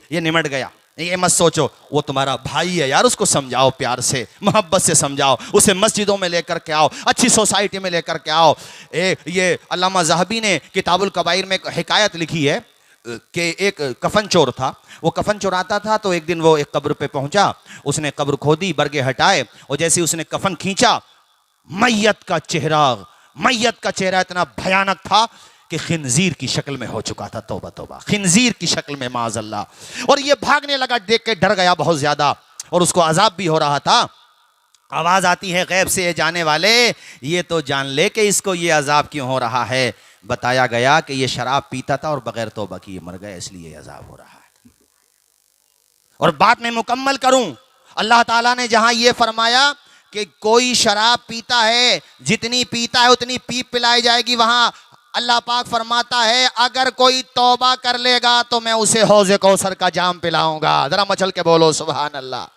ये निमट गया, ये मत सोचो, वो तुम्हारा भाई है यार, उसको समझाओ, प्यार से मोहब्बत से समझाओ, उसे मस्जिदों में लेकर के आओ, अच्छी सोसाइटी में लेकर के आओ। ये अल्लामा ज़हबी ने किताबुल कबाइर में एक हिकायत लिखी है कि एक कफन चोर था। वो कफन चुराता था तो एक दिन वो एक कब्र पे पहुंचा, उसने कब्र खोदी, बरगे हटाए, और जैसे उसने कफन खींचा, मैयत का चेहरा इतना भयानक था कि खिंजीर की शक्ल में हो चुका था। तौबा तौबा, खिंजीर की शक्ल में, माज़अल्लाह। और ये भागने लगा, देख के डर गया बहुत ज्यादा, और उसको अजाब भी हो रहा था। आवाज आती है गैब से, ये जाने वाले, ये तो जान ले कि इसको ये अजाब क्यों हो रहा है। बताया गया कि ये शराब पीता था और बगैर तौबा किए मर गया, इसलिए अजाब हो रहा है। और बात मैं मुकम्मल करूं, अल्लाह ताला ने जहां ये फरमाया कि कोई शराब पीता है, जितनी पीता है उतनी पीप पिलाई जाएगी, वहां अल्लाह पाक फरमाता है अगर कोई तौबा कर लेगा तो मैं उसे हौज़े कौसर का जाम पिलाऊंगा। जरा मचल के बोलो सुभान अल्लाह।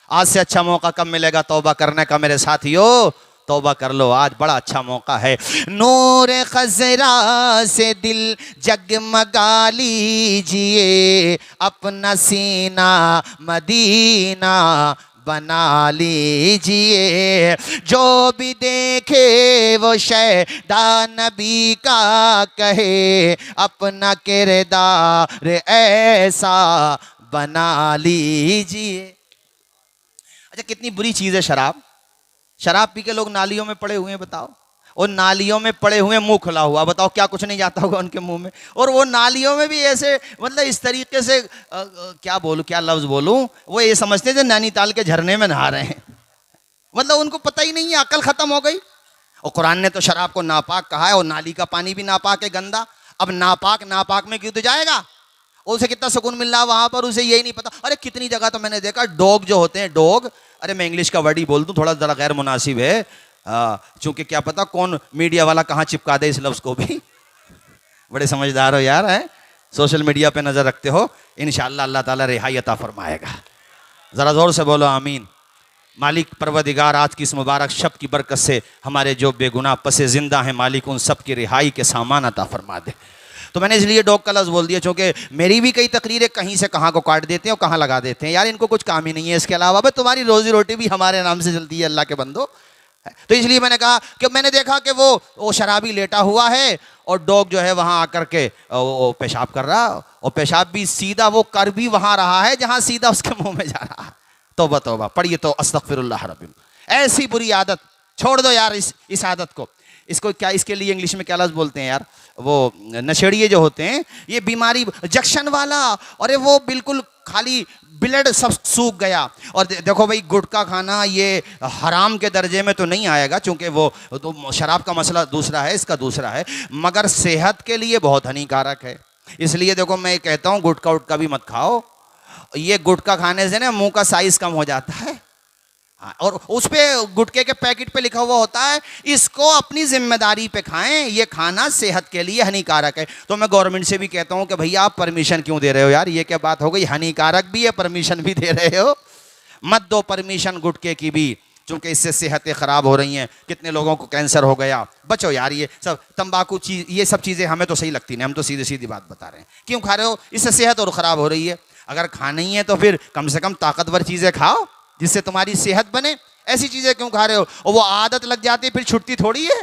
आज से अच्छा मौका कब मिलेगा तौबा करने का मेरे साथियों? तौबा कर लो, आज बड़ा अच्छा मौका है। नूर खजरा से दिल जगमगा लीजिए, अपना सीना मदीना बना लीजिए। जो भी देखे वो शैदा नबी का कहे, अपना किरदार ऐसा बना लीजिए। अच्छा, कितनी बुरी चीज है शराब। शराब पी के लोग नालियों में पड़े हुए हैं, बताओ। और नालियों में पड़े हुए, मुंह खुला हुआ, बताओ क्या कुछ नहीं जाता होगा उनके मुंह में। और वो नालियों में भी ऐसे, मतलब इस तरीके से क्या बोलूं, क्या लफ्ज बोलूं, वो ये समझते हैं नैनीताल के झरने में नहा रहे हैं। मतलब उनको पता ही नहीं है, अकल खत्म हो गई। और कुरान ने तो शराब को नापाक कहा है, और नाली का पानी भी नापाक है, गंदा। अब नापाक में क्यों तो जाएगा? उसे कितना सुकून मिल रहा है वहां पर, उसे यही नहीं पता। अरे कितनी जगह तो मैंने देखा, डॉग जो होते हैं, डॉग, अरे मैं इंग्लिश का वर्ड ही बोल दूं, थोड़ा जरा गैर मुनासिब है, चूंकि क्या पता कौन मीडिया वाला कहाँ चिपका दे इस लफ्ज को भी। बड़े समझदार हो यार, है सोशल मीडिया पे नजर रखते हो। इंशाअल्लाह अल्लाह ताला रिहाई अता फरमाएगा। जरा जोर से बोलो आमीन। मालिक परवदिगार आज की इस मुबारक शब की बरकत से हमारे जो बेगुनाह पसे जिंदा हैं, मालिक उन सब की रिहाई के सामान अता फरमा दे। तो मैंने इसलिए डॉग का लफ्ज़ बोल दिया, चूँकि मेरी भी कई तकरीरें कहीं से कहाँ को काट देते हैं और कहाँ लगा देते हैं। यार इनको कुछ काम ही नहीं है इसके अलावा, भाई तुम्हारी रोजी रोटी भी हमारे नाम से चलती है अल्लाह के बंदो। तो इसलिए मैंने कहा कि मैंने देखा कि वो शराबी लेटा हुआ है और डॉग जो है वहाँ आकर के वो पेशाब कर रहा, और पेशाब भी सीधा वो कर भी वहाँ रहा है जहाँ सीधा उसके मुँह में जा रहा है। तौबा तौबा, पढ़िए तो अस्तगफिरुल्लाह रब्बी। ऐसी बुरी आदत छोड़ दो यार, इस आदत को। इसको क्या, इसके लिए इंग्लिश में क्या लफ्ज़ बोलते हैं यार, वो नशेड़िए जो होते हैं, ये बीमारी जक्शन वाला, और वो बिल्कुल खाली ब्लड सब सूख गया। और देखो भाई, गुटखा खाना ये हराम के दर्जे में तो नहीं आएगा, चूंकि वो तो शराब का मसला दूसरा है, इसका दूसरा है, मगर सेहत के लिए बहुत हानिकारक है। इसलिए देखो मैं कहता हूँ गुटखा उटका भी मत खाओ। ये गुटखा खाने से ना मुंह का साइज कम हो जाता है, और उस पे गुटके के पैकेट पे लिखा हुआ होता है इसको अपनी जिम्मेदारी पे खाएं, ये खाना सेहत के लिए हानिकारक है। तो मैं गवर्नमेंट से भी कहता हूं कि भैया आप परमिशन क्यों दे रहे हो यार, ये क्या बात हो गई, हानिकारक भी है, परमिशन भी दे रहे हो, मत दो परमिशन गुटके की भी, चूंकि इससे सेहतें ख़राब हो रही हैं। कितने लोगों को कैंसर हो गया, बचो यार। ये सब तंबाकू चीज़, ये सब चीज़ें हमें तो सही लगती नहीं, हम तो सीधी सीधी बात बता रहे हैं। क्यों खा रहे हो? इससे सेहत और ख़राब हो रही है। अगर खाना ही है तो फिर कम से कम ताकतवर चीज़ें खाओ जिससे तुम्हारी सेहत बने। ऐसी चीज़ें क्यों खा रहे हो? और वो आदत लग जाती है फिर छुटती थोड़ी है,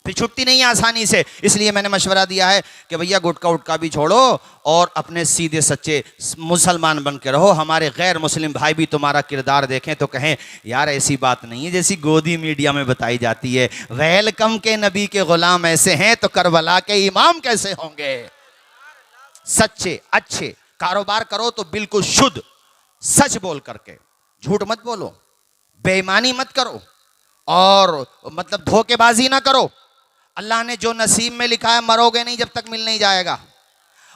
फिर छुट्टी नहीं है आसानी से। इसलिए मैंने मशवरा दिया है कि भैया गुटखा उटका भी छोड़ो और अपने सीधे सच्चे मुसलमान बन के रहो। हमारे गैर मुस्लिम भाई भी तुम्हारा किरदार देखें तो कहें यार ऐसी बात नहीं है जैसी गोदी मीडिया में बताई जाती है। वेलकम के नबी के गुलाम ऐसे हैं तो करबला के इमाम कैसे होंगे। सच्चे अच्छे कारोबार करो तो बिल्कुल शुद्ध सच बोल करके, झूठ मत बोलो, बेईमानी मत करो और मतलब धोखेबाजी ना करो। अल्लाह ने जो नसीब में लिखा है मरोगे नहीं जब तक मिल नहीं जाएगा,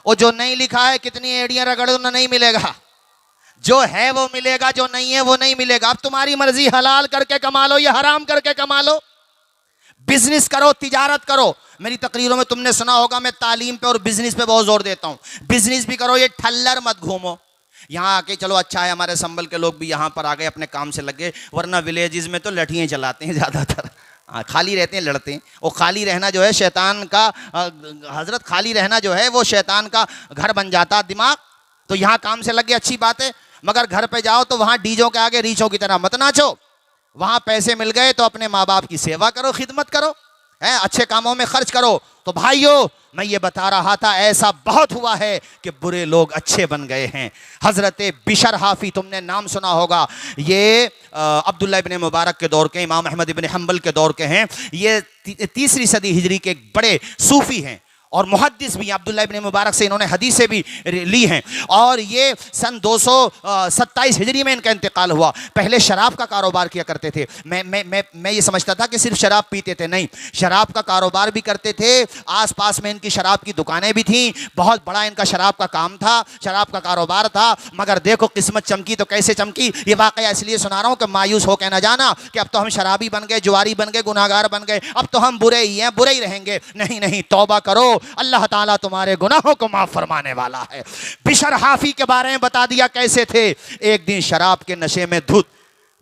और जो नहीं लिखा है कितनी एड़ियां रगड़ो ना नहीं मिलेगा। जो है वो मिलेगा, जो नहीं है वो नहीं मिलेगा। अब तुम्हारी मर्जी, हलाल करके कमा लो या हराम करके कमा लो। बिजनेस करो, तिजारत करो। मेरी तकरीरों में तुमने सुना होगा मैं तालीम पे और बिजनेस पे बहुत जोर देता हूं। बिजनेस भी करो, ये ठल्लर मत घूमो। यहाँ आके चलो अच्छा है हमारे संभल के लोग भी यहाँ पर आ गए, अपने काम से लग गए, वरना विलेजेस में तो लठियाँ चलाते हैं ज़्यादातर। खाली रहते हैं, लड़ते हैं। और खाली रहना जो है शैतान का, हजरत खाली रहना जो है वो शैतान का घर बन जाता दिमाग। तो यहाँ काम से लग गए, अच्छी बात है, मगर घर पे जाओ तो वहाँ डीजों के आगे रीछों की तरह मत नाचो। वहाँ पैसे मिल गए तो अपने माँ बाप की सेवा करो, खिदमत करो, है अच्छे कामों में खर्च करो। तो भाइयों मैं ये बता रहा था ऐसा बहुत हुआ है कि बुरे लोग अच्छे बन गए हैं। हजरत बिशर हाफी तुमने नाम सुना होगा, ये अब्दुल्ला इब्ने मुबारक के दौर के, इमाम अहमद इब्ने हम्बल के दौर के हैं। ये तीसरी सदी हिजरी के एक बड़े सूफी हैं और मुहद्दिस भी। अब्दुल्ला इब्ने मुबारक से इन्होंने हदीसें भी ली हैं और ये सन 227 हिजरी में इनका इंतकाल हुआ। पहले शराब का कारोबार किया करते थे। मैं ये समझता था कि सिर्फ शराब पीते थे, नहीं, शराब का कारोबार भी करते थे। आसपास में इनकी शराब की दुकानें भी थीं, बहुत बड़ा इनका शराब का काम था, शराब का कारोबार था। मगर देखो किस्मत चमकी तो कैसे चमकी। ये वाकया इसलिए सुना रहा हूँ कि मायूस हो के ना जाना कि अब तो हम शराबी बन गए, जुआरी बन गए, गुनाहगार बन गए, अब तो हम बुरे ही हैं, बुरे ही रहेंगे। नहीं नहीं, तौबा करो, अल्लाह ताला तुम्हारे गुनाहों को माफ फरमाने वाला है। बिशर हाफी के बारे में बता दिया कैसे थे। एक दिन शराब के नशे में धुत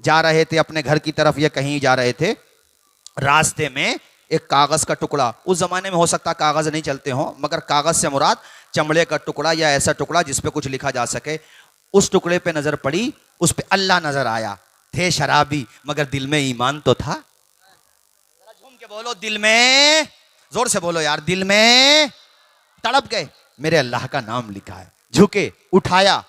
जा रहे थे अपने घर की तरफ या कहीं जा रहे थे, रास्ते में एक कागज का टुकड़ा, उस जमाने में हो सकता कागज नहीं चलते हो, मगर कागज से मुराद चमड़े का टुकड़ा या ऐसा टुकड़ा जिस पे कुछ लिखा जा सके, उस टुकड़े पे नजर पड़ी, उस पे अल्लाह नजर आया। थे शराबी मगर दिल में ईमान तो था। जरा झूम के बोलो, दिल में, जोर से बोलो यार, दिल में तड़प गए, मेरे अल्लाह का नाम लिखा है। झुके, उठाया,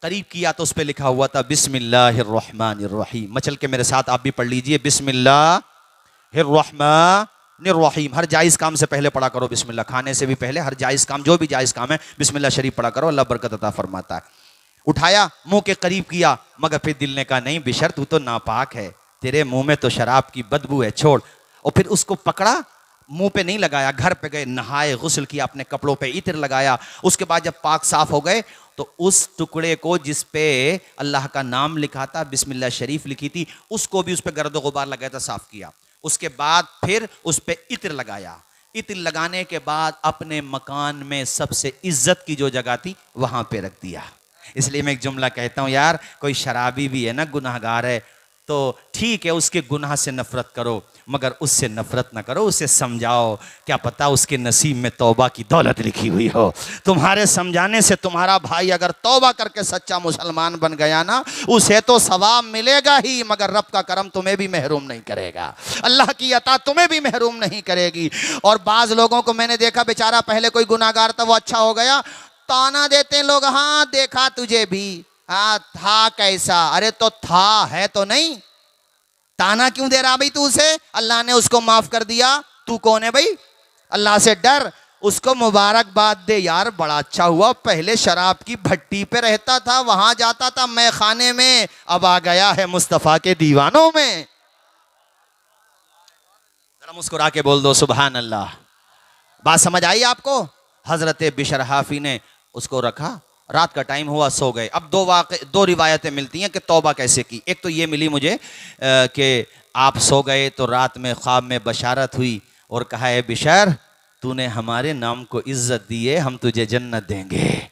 करीब किया तो उस पे लिखा हुआ था बिस्मिल्लाहिर्रहमानिर्रहीम। मचल के मेरे साथ आप भी पढ़ लीजिए, बिस्मिल्लाहिर्रहमानिर्रहीम। हर जायज़ काम से पहले पढ़ा करो बिस्मिल्लाह, खाने से भी पहले हर जायज़ काम, जो भी जायज़ काम है बिस्मिल्लाह शरीफ पढ़ा करो, अल्लाह बरकत अता फरमाता है। उठाया, मुंह के करीब किया, मगर फिर दिल ने कहा नहीं बिशर तू तो नापाक है, तेरे मुंह में तो शराब की बदबू है, छोड़। और फिर उसको पकड़ा, मुंह पे नहीं लगाया, घर पे गए, नहाए, गुस्ल किया, अपने कपड़ों पे इत्र लगाया। उसके बाद जब पाक साफ हो गए तो उस टुकड़े को जिस पे अल्लाह का नाम लिखा था, बिस्मिल्लाह शरीफ लिखी थी, उसको भी उस पे गर्द गुबार लगाया था, साफ किया। उसके बाद फिर उस पे इत्र लगाया। इत्र लगाने के बाद अपने मकान में सबसे इज्जत की जो जगह थी वहां पे रख दिया। इसलिए मैं एक जुमला कहता हूं यार, कोई शराबी भी है ना, गुनाहगार है, तो ठीक है उसके गुनाह से नफरत करो, मगर उससे नफरत ना करो, उसे समझाओ, क्या पता उसके नसीब में तौबा की दौलत लिखी हुई हो। तुम्हारे समझाने से तुम्हारा भाई अगर तौबा करके सच्चा मुसलमान बन गया ना, उसे तो सवाब मिलेगा ही, मगर रब का करम तुम्हें भी महरूम नहीं करेगा, अल्लाह की अता तुम्हें भी महरूम नहीं करेगी। और बाज लोगों को मैंने देखा, बेचारा पहले कोई गुनाहगार था, वो अच्छा हो गया, ताना देते हैं लोग, हाँ देखा तुझे भी, हाँ था कैसा, अरे तो था, है तो नहीं, ताना क्यों दे रहा भाई तू उसे? अल्लाह ने उसको माफ कर दिया, तू कौन है भाई? अल्लाह से डर, उसको मुबारकबाद दे, यार बड़ा अच्छा हुआ, पहले शराब की भट्टी पे रहता था, वहां जाता था मैं खाने में, अब आ गया है मुस्तफा के दीवानों में। जरा मुस्कुरा के बोल दो सुभान अल्लाह। बात समझ आई आपको? हजरत बिशर हाफी ने उसको रखा, रात का टाइम हुआ, सो गए। अब दो रिवायतें मिलती हैं कि तौबा कैसे की। एक तो ये मिली मुझे कि आप सो गए तो रात में ख्वाब में बशारत हुई और कहा है बिशर तूने हमारे नाम को इज्जत दी है, हम तुझे जन्नत देंगे,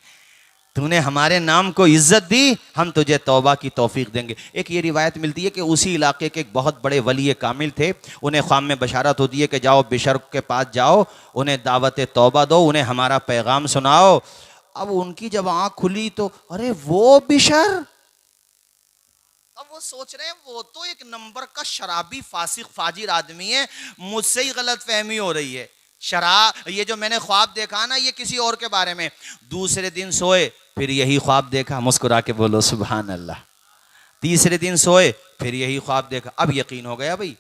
तूने हमारे नाम को इज्जत दी, हम तुझे तौबा की तौफीक देंगे। एक ये रिवायत मिलती है कि उसी इलाके के एक बहुत बड़े वली कामिल थे, उन्हें ख्वाब में बशारत होती है कि जाओ बिशर के पास जाओ, उन्हें दावत तौबा दो, उन्हें हमारा पैगाम सुनाओ। अब उनकी जब आंख खुली तो अरे वो बिशर, अब वो सोच रहे हैं वो तो एक नंबर का शराबी फासिक फाजिर आदमी है, मुझसे ही गलत फहमी हो रही है। शराब, ये जो मैंने ख्वाब देखा ना ये किसी और के बारे में। दूसरे दिन सोए फिर यही ख्वाब देखा, मुस्कुरा के बोलो सुभान अल्लाह। तीसरे दिन सोए फिर यही ख्वाब देखा। अब यकीन हो गया भाई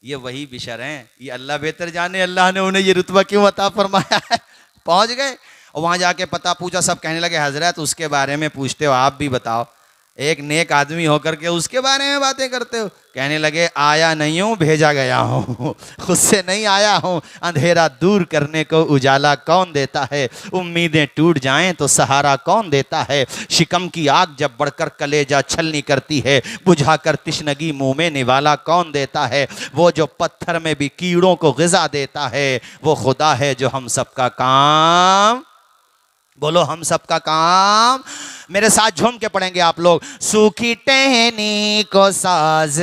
ये वही बिशर हैं, ये अल्लाह बेहतर जाने अल्लाह ने उन्हें ये रुतबा क्यों अता फरमाया है। पहुंच गए और वहां जाके पता पूछा, सब कहने लगे हजरत उसके बारे में पूछते हो आप भी बताओ, एक नेक आदमी होकर के उसके बारे में बातें करते हो। कहने लगे आया नहीं हूं भेजा गया हूं, खुद से नहीं आया हूं। अंधेरा दूर करने को उजाला कौन देता है, उम्मीदें टूट जाएं तो सहारा कौन देता है। शिकम की आग जब बढ़कर कलेजा छलनी करती है, बुझाकर तिश्नगी मुंह में निवाला कौन देता है। वो जो पत्थर में भी कीड़ों को ग़िज़ा देता है, वो खुदा है जो हम सबका काम, बोलो हम सबका काम। मेरे साथ झूम के पढ़ेंगे आप लोग। सूखी टहनी को साज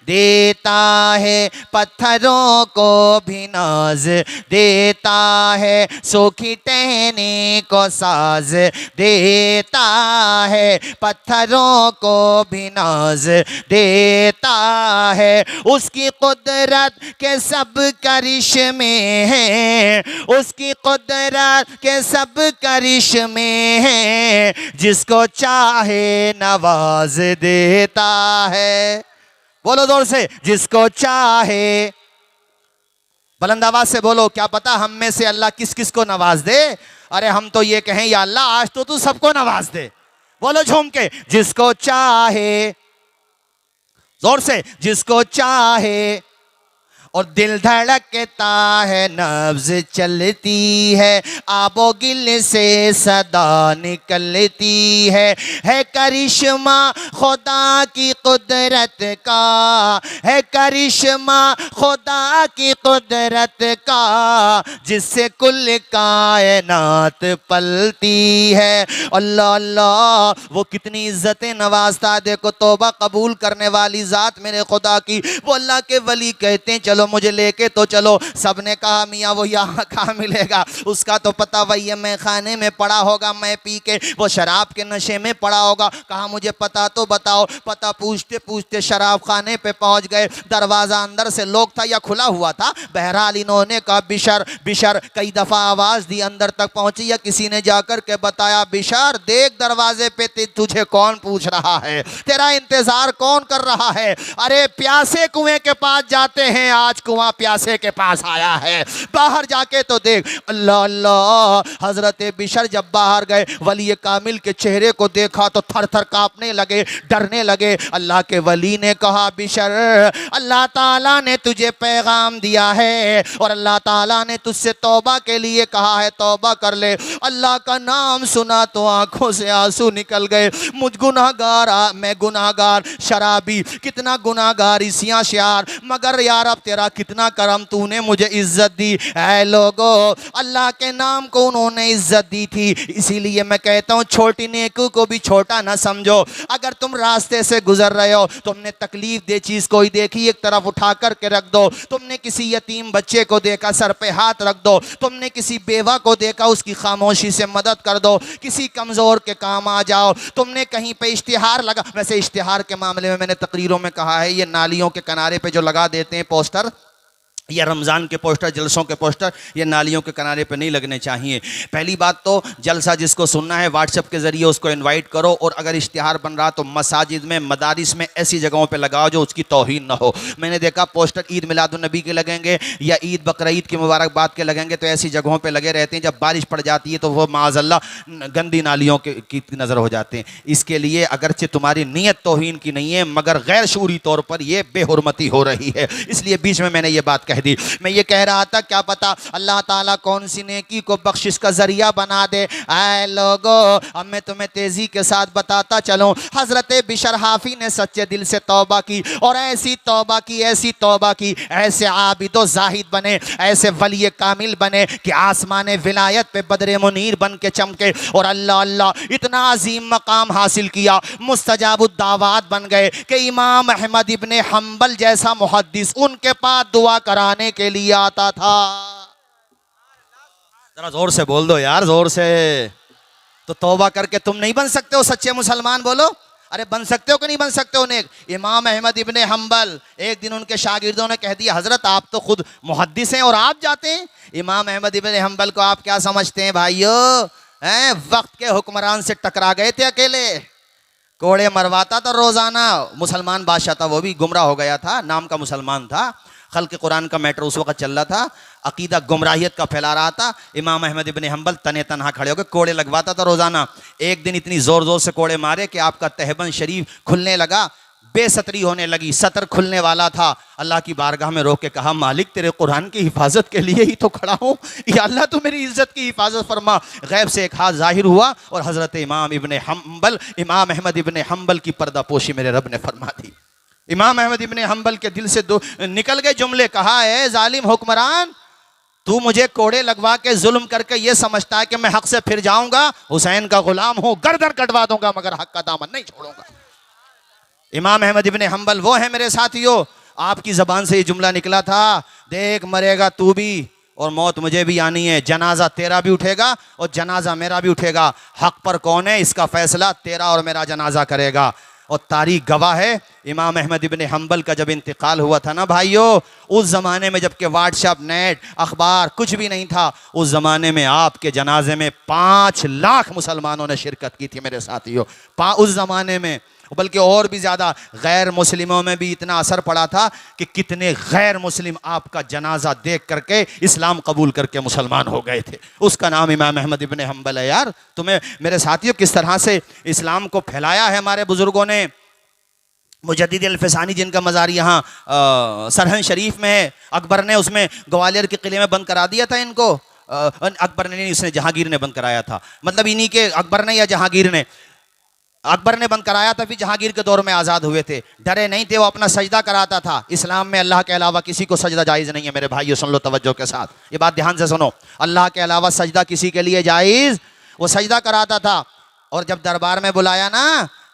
देता है, पत्थरों को भी नाज देता है। सूखी टहनी को साज देता है, पत्थरों को भी नाज देता है। उसकी कुदरत के सब करिश्मे हैं, उसकी कुदरत के सब करिश्मे हैं। जिसको चाहे नवाज देता है, बोलो जोर से, जिसको चाहे। बुलंद आवाज से बोलो, क्या पता हम में से अल्लाह किस किस को नवाज दे। अरे हम तो ये कहें या अल्लाह आज तो तू सबको नवाज दे। बोलो झूम के, जिसको चाहे, जोर से, जिसको चाहे। और दिल धड़कता है, नब्ज चलती है, आबो गिल से सदा निकलती है करिश्मा खुदा की कुदरत का, है करिश्मा खुदा की कुदरत का, जिससे कुल कायनात पलती है। अल्लाह अल्लाह, वो कितनी इज्जतें नवाजता। देखो तौबा कबूल करने वाली ज़ात मेरे खुदा की। वो अल्लाह के वली कहते हैं चलो मुझे लेके तो चलो। सबने कहा मियाँ वो यहाँ कहाँ मिलेगा, उसका तो पता वही है, मैं खाने में पड़ा होगा, मैं पी के वो शराब के नशे में पड़ा होगा। कहा मुझे पता तो बताओ। पता पूछते पूछते शराब खाने पे पहुंच गए। दरवाज़ा अंदर से लॉक था या खुला हुआ था। बहरहाल इन्होंने कहा बिशर बिशर, कई दफ़ा आवाज़ दी, अंदर तक पहुंची या किसी ने जाकर के बताया बिशर देख दरवाजे पे तुझे कौन पूछ रहा है, तेरा इंतज़ार कौन कर रहा है। अरे प्यासे कुएं के पास जाते हैं, आज कुआं प्यासे के पास आया है, बाहर जाके तो देख। अल्लाह अल्लाह, हजरत बिशर जब बाहर गए, वली कामिल के चेहरे को देखा तो थर थर कांपने लगे, डरने लगे। अल्लाह के वली ने कहा बिशर अल्लाह ताला ने तुझे पैगाम दिया है और अल्लाह ताला ने तुझसे तौबा के लिए कहा है, तौबा कर ले। अल्लाह का नाम सुना तो आंखों से आंसू निकल गए। मुझ गुनाहगार, मैं गुनाहगार शराबी, कितना गुनाहगार इसियां श्यार, मगर यार अब तेरा कितना करम, तूने मुझे इज्जत दी। ऐ लोगो, अल्लाह के नाम को उन्होंने इज्जत दी थी, इसीलिए मैं कहता हूँ छोटी नेकी को भी छोटा ना समझो। अगर तुम रास्ते से गुजर रहे हो, तुमने तकलीफ दे चीज कोई देखी, एक तरफ उठा करके रख दो। तुमने किसी यतीम बच्चे को देखा, सर पे हाथ रख दो। तुमने किसी बेवा को देखा, उसकी खामोशी से मदद कर दो। किसी कमजोर के काम आ जाओ। तुमने कहीं पे इश्तिहार लगा, वैसे इश्तिहार के मामले में मैंने तकरीरों में कहा है, ये नालियों के किनारे पे जो लगा देते हैं पोस्टर, या रमज़ान के पोस्टर, जलसों के पोस्टर, ये नालियों के किनारे पे नहीं लगने चाहिए। पहली बात तो जलसा जिसको सुनना है व्हाट्सएप के ज़रिए उसको इनवाइट करो, और अगर इश्तिहार बन रहा तो मसाजिद में, मदारिस में, ऐसी जगहों पे लगाओ जो उसकी तौहीन ना हो। मैंने देखा पोस्टर ईद मिलादुन्नबी के लगेंगे या ईद बकरीद की मुबारकबाद के लगेंगे तो ऐसी जगहों पर लगे रहते हैं, जब बारिश पड़ जाती है तो वो माज़अल्लाह गंदी नालियों की नज़र हो जाते हैं। इसके लिए अगरचे तुम्हारी नीयत तौहीन की नहीं है, मगर गैर शूरी तौर पर यह बेहुरमती हो रही है, इसलिए बीच में मैंने ये बात कह दी। मैं ये कह रहा था क्या पता अल्लाह ताला कौन सी नेकी को बख्शिश का जरिया बना दे। ऐ लोगो, अब मैं तुम्हें तेजी के साथ बताता चलूं। हजरत बिशर हाफी ने सच्चे दिल से तौबा की, और ऐसी तौबा की, ऐसी तौबा की, ऐसे आबिदो जाहिद बने, ऐसे वली कामिल बने कि आसमान विलायत पे बदरे मुनीर बन के चमके, और अल्लाह अल्लाह इतना अजीम मकाम हासिल किया, मुस्तजाबुद्दावात बन गए कि इमाम अहमद इब्ने हम्बल जैसा मुहद्दिस उनके पास दुआ कराने के लिए आता था। जरा जोर से बोल दो यार, जोर से। तो तौबा करके तुम नहीं बन सकते हो सच्चे मुसलमान, बोलो। अरे बन सकते हो कि नहीं बन सकते हो नेक? इमाम अहमद इब्ने हम्बल, एक दिन उनके शागिर्दों ने कह दिया, हजरत आप तो खुद मुहद्दिस हैं और आप जाते हैं? इमाम अहमद इब्ने हम्बल को आप क्या समझते हैं भाइयों? हैं, वक्त के हुक्मरान से टकरा गए थे अकेले, कोड़े मरवाता था रोजाना। मुसलमान बादशाह था, वो भी गुमराह हो गया था, नाम का मुसलमान था। खल्क़ कुरान का मैटर उस वक्त चल रहा था, अकीदा गुमराहियत का फैला रहा था। इमाम अहमद इब्ने हम्बल तने तनहा खड़े होकर कोड़े लगवाता था रोजाना। एक दिन इतनी जोर जोर से कोड़े मारे कि आपका तहबंद शरीफ खुलने लगा, बेसतरी होने लगी, सतर खुलने वाला था। अल्लाह की बारगाह में रोक के कहा, मालिक तेरे कुरान की हिफाजत के लिए ही तो खड़ा हूँ, या अल्लाह तू मेरी इज्जत की हिफाजत फरमा। गैब से एक हाथ जाहिर हुआ और हजरत इमाम इब्ने हम्बल, इमाम अहमद इब्ने हम्बल की पर्दापोशी मेरे रब ने फरमा दी। इमाम अहमद इब्ने हम्बल के दिल से निकल गए जुमले, कहा है जालिम हुक्मरान, तू मुझे कोड़े लगवा के जुल्म करके ये समझता है कि मैं हक से फिर जाऊंगा? हुसैन का गुलाम हूं, गर्दन कटवा दूंगा मगर हक का दामन नहीं छोड़ूंगा। इमाम अहमद इब्ने हम्बल वो है मेरे साथियों, आपकी जबान से ये जुमला निकला था, देख मरेगा तू भी और मौत मुझे भी आनी है, जनाजा तेरा भी उठेगा और जनाजा मेरा भी उठेगा। हक पर कौन है इसका फैसला तेरा और मेरा जनाजा करेगा। और तारीख गवाह है, इमाम अहमद इब्ने हम्बल का जब इंतकाल हुआ था ना भाइयों, उस ज़माने में जबकि व्हाट्सएप, नेट, अखबार कुछ भी नहीं था, उस ज़माने में आपके जनाजे में 5 लाख मुसलमानों ने शिरकत की थी मेरे साथियों। उस ज़माने में, बल्कि और भी ज़्यादा, गैर मुस्लिमों में भी इतना असर पड़ा था कि कितने गैर मुस्लिम आपका जनाजा देख करके इस्लाम कबूल करके मुसलमान हो गए थे। उसका नाम इमाम अहमद इब्ने हम्बल है। यार तुम्हें मेरे साथियों किस तरह से इस्लाम को फैलाया है हमारे बुजुर्गों ने। मुजद्दिद अल-फ़सानी जिनका मज़ार यहाँ सरहंद शरीफ में है, अकबर ने उसमें ग्वालियर के किले में बंद करा दिया था इनको। अकबर ने नहीं, उसने जहांगीर ने बंद कराया था, मतलब इन्हीं के, अकबर ने या जहांगीर ने, अकबर ने बंद कराया था, फिर जहांगीर के दौर में आज़ाद हुए थे। डरे नहीं थे, वो अपना सजदा कराता था। इस्लाम में अल्लाह के अलावा किसी को सजदा जायज़ नहीं है मेरे भाइयों, सुन लो तवज्जो के साथ, ये बात ध्यान से सुनो। अल्लाह के अलावा सजदा किसी के लिए जायज़, वो सजदा कराता था। और जब दरबार में बुलाया ना,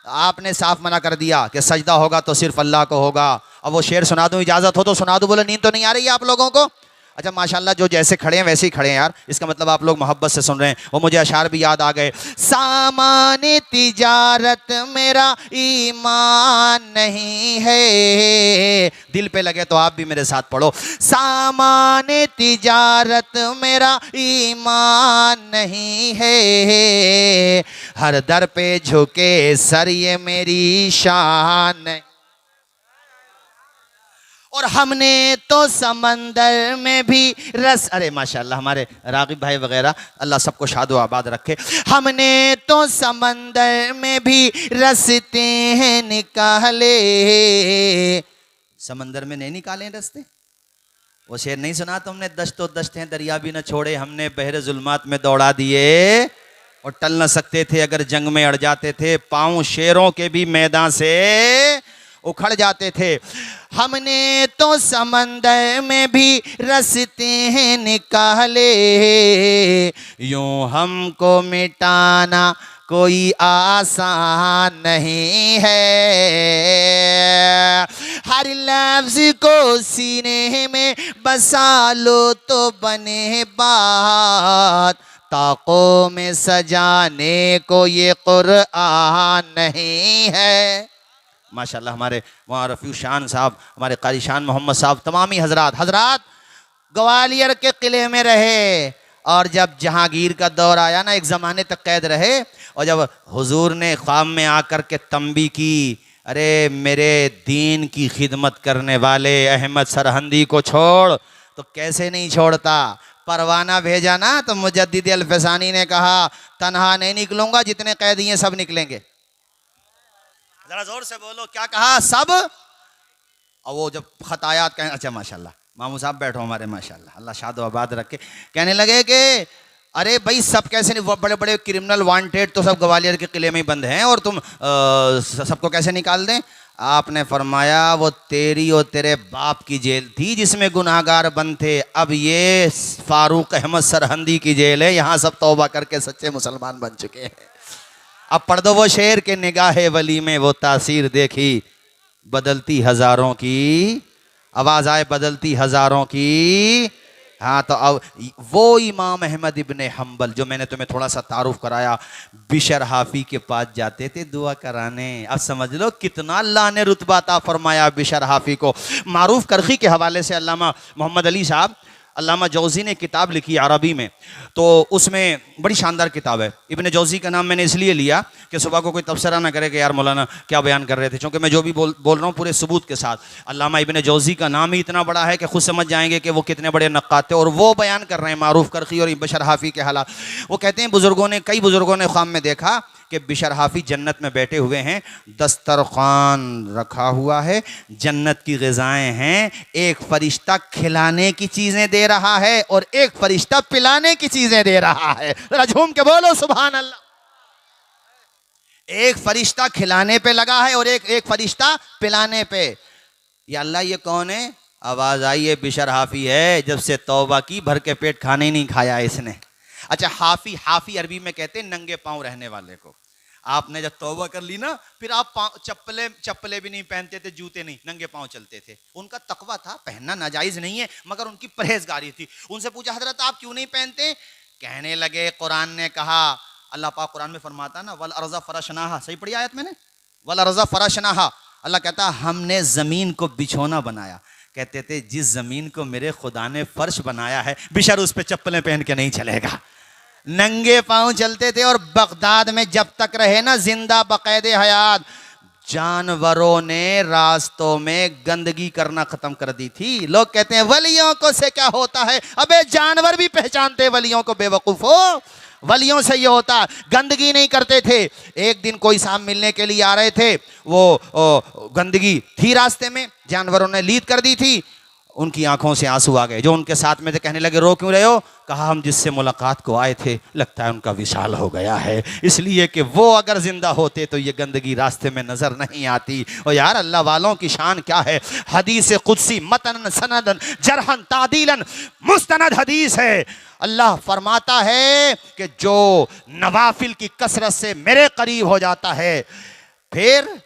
आपने साफ मना कर दिया कि सजदा होगा तो सिर्फ अल्लाह को होगा। अब वो शेर सुना दूं, इजाज़त हो तो सुना दूं? बोले नींद तो नहीं आ रही है आप लोगों को? अच्छा माशाल्लाह, जो जैसे खड़े हैं वैसे ही खड़े हैं यार, इसका मतलब आप लोग मोहब्बत से सुन रहे हैं। वो मुझे अशार भी याद आ गए। सामान तिजारत मेरा ईमान नहीं है, दिल पे लगे तो आप भी मेरे साथ पढ़ो। सामान तिजारत मेरा ईमान नहीं है, हर दर पे झुके सर ये मेरी शान नहीं। और हमने तो समंदर में भी रस, अरे माशाल्लाह हमारे रागिब भाई वगैरह, अल्लाह सबको शाद व आबाद रखे। हमने तो समंदर में भी रस्ते हैं निकाले, समंदर में नहीं निकाले रस्ते? वो शेर नहीं सुना तुमने? दश्तो दश्त हैं दरिया भी न छोड़े, हमने बहरे जुल्मात में दौड़ा दिए और टल न सकते थे अगर जंग में अड़ जाते थे, पाँव शेरों के भी मैदान से उखड़ जाते थे। हमने तो समंदर में भी रस्ते हैं निकाले, यूं हमको मिटाना कोई आसान नहीं है, हर लफ्ज को सीने में बसा लो तो बने बात, ताकों में सजाने को ये कुरान नहीं है। माशाल्लाह हमारे वहाँ रफ़ी शान साहब, हमारे कारी शान मोहम्मद साहब, तमामी हजरात ग्वालियर के किले में रहे। और जब जहांगीर का दौर आया ना, एक ज़माने तक कैद रहे, और जब हुजूर ने ख्वाब में आकर के तंबी की, अरे मेरे दीन की खिदमत करने वाले अहमद सरहंदी को छोड़, तो कैसे नहीं छोड़ता। परवाना भेजा ना तो मुजद्दिद अल-फ़सानी ने कहा, तन्हा नहीं निकलूंगा, जितने कैदी हैं सब निकलेंगे। जरा जोर से बोलो, क्या कहा? सब। और वो जब खतायात कहें, अच्छा माशाल्लाह मामू साहब बैठो हमारे, माशाल्लाह अल्लाह शाद आबाद रखे, कहने लगे कि अरे भाई सब कैसे नहीं, बड़े बड़े क्रिमिनल वांटेड तो सब ग्वालियर के किले में ही बंद हैं और तुम सबको कैसे निकाल दें? आपने फरमाया वो तेरी और तेरे बाप की जेल थी जिसमें गुनाहगार बंद थे, अब ये फारूक अहमद सरहंदी की जेल है, यहाँ सब तौबा करके सच्चे मुसलमान बन चुके हैं। अब पढ़ दो वो शेर के निगाहे वली में वो तासीर देखी, बदलती हजारों की, आवाज आए बदलती हजारों की हाँ, तो अब वो इमाम अहमद इब्ने हम्बल जो मैंने तुम्हें थोड़ा सा तारुफ कराया, बिशर हाफी के पास जाते थे दुआ कराने। अब समझ लो कितना अल्लाह ने रुतबा अता फरमाया बिशर हाफी को। मारूफ करखी के हवाले से अल्लामा मोहम्मद अली साहब, अल्लामा जौज़ी ने किताब लिखी अरबी में, तो उसमें बड़ी शानदार किताब है। इब्ने जौज़ी का नाम मैंने इसलिए लिया कि सुबह को कोई तबसरा ना करे कि यार मौलाना क्या बयान कर रहे थे, क्योंकि मैं जो भी बोल रहा हूँ पूरे सबूत के साथ। अल्लामा इब्ने जौज़ी का नाम ही इतना बड़ा है कि खुद समझ जाएंगे कि वो कितने बड़े नक्कात थे, और वो बयान कर रहे हैं मारूफ करखी और बिशर हाफी के हालात। वो कहते हैं कई बुज़ुर्गों ने ख्वाब में देखा कि बिशर हाफी जन्नत में बैठे हुए हैं, दस्तरखान रखा हुआ है, जन्नत की ग़िज़ाएं हैं, एक फरिश्ता खिलाने की चीज़ें दे रहा है और एक फरिश्ता पिलाने की चीज़ें दे रहा है। ज़रा झूम के बोलो सुभान अल्लाह। एक फरिश्ता खिलाने पे लगा है और एक फरिश्ता पिलाने पे। या अल्लाह ये कौन है? आवाज़ आई है बिशर हाफी है, जब से तौबा की भर के पेट खाने ही नहीं खाया इसने। अच्छा, हाफी अरबी में कहते हैं नंगे पांव रहने वाले को। आपने जब तौबा कर ली ना, फिर आप चप्पले भी नहीं पहनते थे, जूते नहीं, नंगे पांव चलते थे। उनका तकवा था, पहनना नाजायज नहीं है, मगर उनकी परहेजगारी थी। उनसे पूछा हजरत आप क्यों नहीं पहनते? कहने लगे कुरान ने कहा, अल्लाह पाक कुरान में फरमाता ना वल अर्ज़ा फरशनाहा, सही पढ़ी आयत मैंने, वल अर्ज़ा फरशनाहा। अल्लाह कहता हमने जमीन को बिछोना बनाया। कहते थे जिस जमीन को मेरे खुदा ने फर्श बनाया है, बिशर उस पे चप्पलें पहन के नहीं चलेगा, नंगे पांव चलते थे। और बगदाद में जब तक रहे ना जिंदा बकायदे हयात, जानवरों ने रास्तों में गंदगी करना खत्म कर दी थी। लोग कहते हैं वलियों को से क्या होता है? अबे जानवर भी पहचानते वलियों को, बेवकूफो। वलियों से ये होता, गंदगी नहीं करते थे। एक दिन कोई साहब मिलने के लिए आ रहे थे, वो गंदगी थी रास्ते में, जानवरों ने लीद कर दी थी, उनकी आंखों से आंसू आ गए। जो उनके साथ में थे कहने लगे रो क्यों रहे हो? कहा हम जिससे मुलाकात को आए थे लगता है उनका विशाल हो गया है, इसलिए कि वो अगर जिंदा होते तो ये गंदगी रास्ते में नजर नहीं आती। और यार अल्लाह वालों की शान क्या है। हदीस कुदसी मतन सनदन जरहन तादीलन मुस्तनद हदीस है। अल्लाह फरमाता है कि जो नवाफिल की कसरत से मेरे करीब हो जाता है, फिर